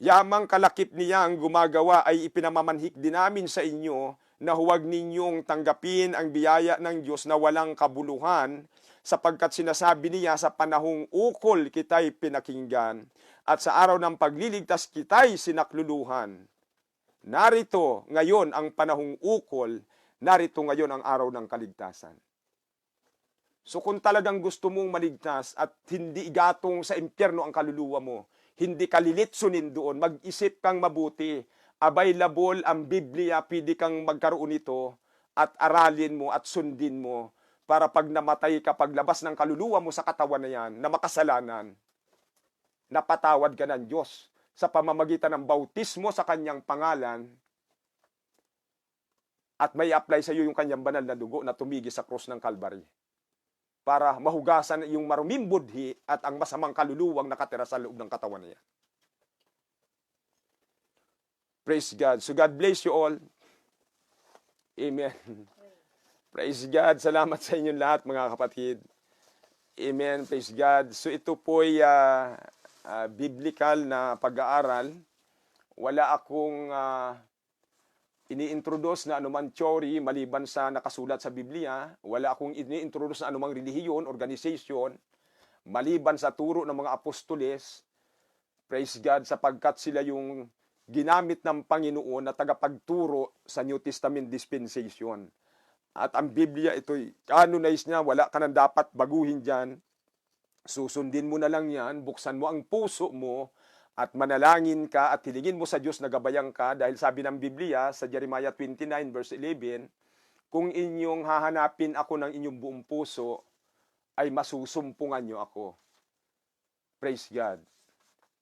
Speaker 2: yamang kalakip niya ang gumagawa ay ipinamamanhik din namin sa inyo na huwag ninyong tanggapin ang biyaya ng Diyos na walang kabuluhan, sapagkat sinasabi niya sa panahong ukol kita'y pinakinggan, at sa araw ng pagliligtas kita'y sinakluluhan. Narito ngayon ang panahong ukol, narito ngayon ang araw ng kaligtasan. So kung talagang gusto mong maligtas at hindi igatong sa impyerno ang kaluluwa mo, hindi ka lilitsunin doon, mag-isip kang mabuti, available ang Biblia, pwede kang magkaroon nito at aralin mo at sundin mo para pag namatay ka, paglabas ng kaluluwa mo sa katawan na yan, na makasalanan, napatawad ka ng Diyos sa pamamagitan ng bautismo sa kanyang pangalan at may apply sa iyo yung kanyang banal na dugo na tumigi sa krus ng Calvary para mahugasan yung maruming budhi at ang masamang kaluluwang nakatira sa loob ng katawan niya. Praise God. So God bless you all. Amen. Praise God. Salamat sa inyong lahat, mga kapatid. Amen. Praise God. So ito po'y biblical na pag-aaral. Wala akong ini-introduce na anumang theory maliban sa nakasulat sa Biblia. Wala akong ini-introduce na anumang relihiyon, organization, maliban sa turo ng mga apostoles. Praise God, sapagkat sila yung ginamit ng Panginoon na tagapagturo sa New Testament dispensation. At ang Biblia, ito'y canonize niya, wala ka nang dapat baguhin dyan. Susundin mo na lang yan, buksan mo ang puso mo, at manalangin ka at hilingin mo sa Diyos na gabayan ka dahil sabi ng Biblia sa Jeremiah 29 verse 11, kung inyong hahanapin ako ng inyong buong puso, ay masusumpungan nyo ako. Praise God.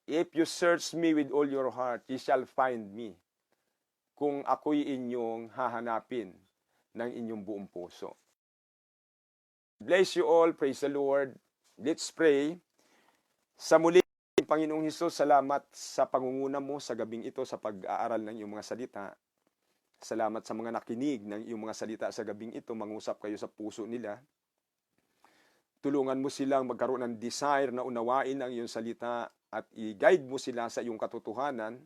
Speaker 2: If you search me with all your heart, ye shall find me. Kung ako'y inyong hahanapin ng inyong buong puso. Bless you all. Praise the Lord. Let's pray. Sa muli, Panginoong Hesus, salamat sa pangunguna mo sa gabing ito sa pag-aaral ng iyong mga salita. Salamat sa mga nakinig ng iyong mga salita sa gabing ito. Mangusap kayo sa puso nila. Tulungan mo silang magkaroon ng desire na unawain ang iyong salita at i-guide mo sila sa iyong katotohanan.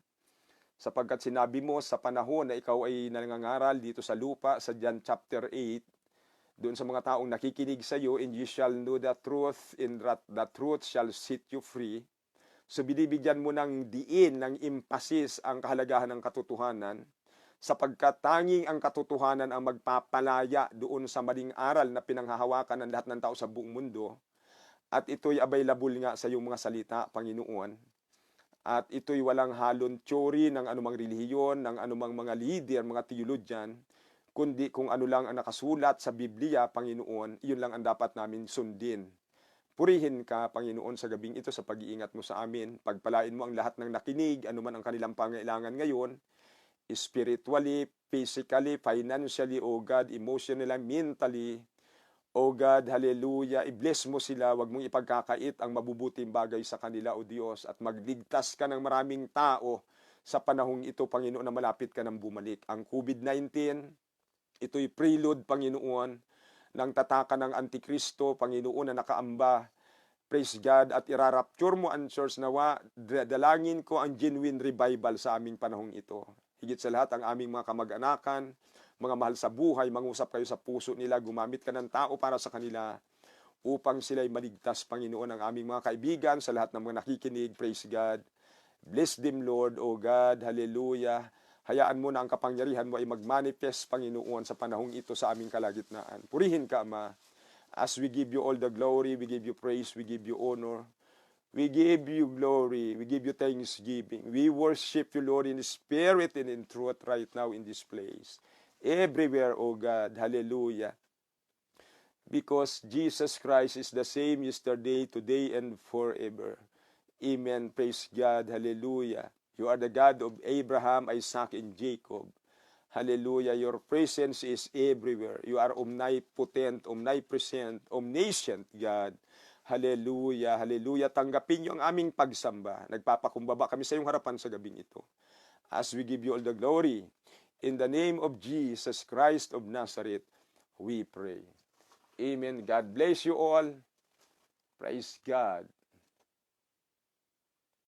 Speaker 2: Sapagkat sinabi mo sa panahon na ikaw ay nangangaral dito sa lupa, sa John chapter 8, doon sa mga taong nakikinig sa iyo, and you shall know the truth, and the truth shall set you free. So binibigyan mo ng diin, ng emphasis ang kahalagahan ng katotohanan, sapagkat tanging ang katotohanan ang magpapalaya doon sa maling aral na pinanghahawakan ng lahat ng tao sa buong mundo. At ito'y available nga sa iyong mga salita, Panginoon. At ito'y walang halon teory ng anumang relihiyon, ng anumang mga leader, mga theologian, kundi kung ano lang ang nakasulat sa Biblia, Panginoon, iyon lang ang dapat namin sundin. Purihin ka, Panginoon, sa gabing ito sa pag-iingat mo sa amin. Pagpalain mo ang lahat ng nakinig, anuman ang kanilang pangailangan ngayon, spiritually, physically, financially, O God, emotionally, mentally. O God, hallelujah, i-bless mo sila, wag mong ipagkakait ang mabubuting bagay sa kanila, O Diyos, at magligtas ka ng maraming tao sa panahong ito, Panginoon, na malapit ka nang bumalik. Ang COVID-19, ito'y prelude, Panginoon, ng tataka ng Antikristo, Panginoon, na nakaamba. Praise God, at irarapture mo ang church nawa. Dalangin ko ang genuine revival sa aming panahong ito. Higit sa lahat, ang aming mga kamag-anakan, mga mahal sa buhay, mangusap kayo sa puso nila, gumamit ka ng tao para sa kanila, upang sila'y maligtas, Panginoon, ang aming mga kaibigan, sa lahat ng mga nakikinig. Praise God. Bless them, Lord, O God, hallelujah. Hayaan mo na ang kapangyarihan mo ay mag-manifest, Panginoon, sa panahong ito sa aming kalagitnaan. Purihin ka, Ama. As we give you all the glory, we give you praise, we give you honor. We give you glory, we give you thanksgiving. We worship you, Lord, in spirit and in truth right now in this place. Everywhere, O God, hallelujah. Because Jesus Christ is the same yesterday, today, and forever. Amen. Praise God, hallelujah. You are the God of Abraham, Isaac, and Jacob. Hallelujah. Your presence is everywhere. You are omnipotent, omnipresent, omniscient, God. Hallelujah. Hallelujah. Tanggapin niyo ang aming pagsamba. Nagpapakumbaba kami sa iyong harapan sa gabing ito. As we give you all the glory, in the name of Jesus Christ of Nazareth, we pray. Amen. God bless you all. Praise God.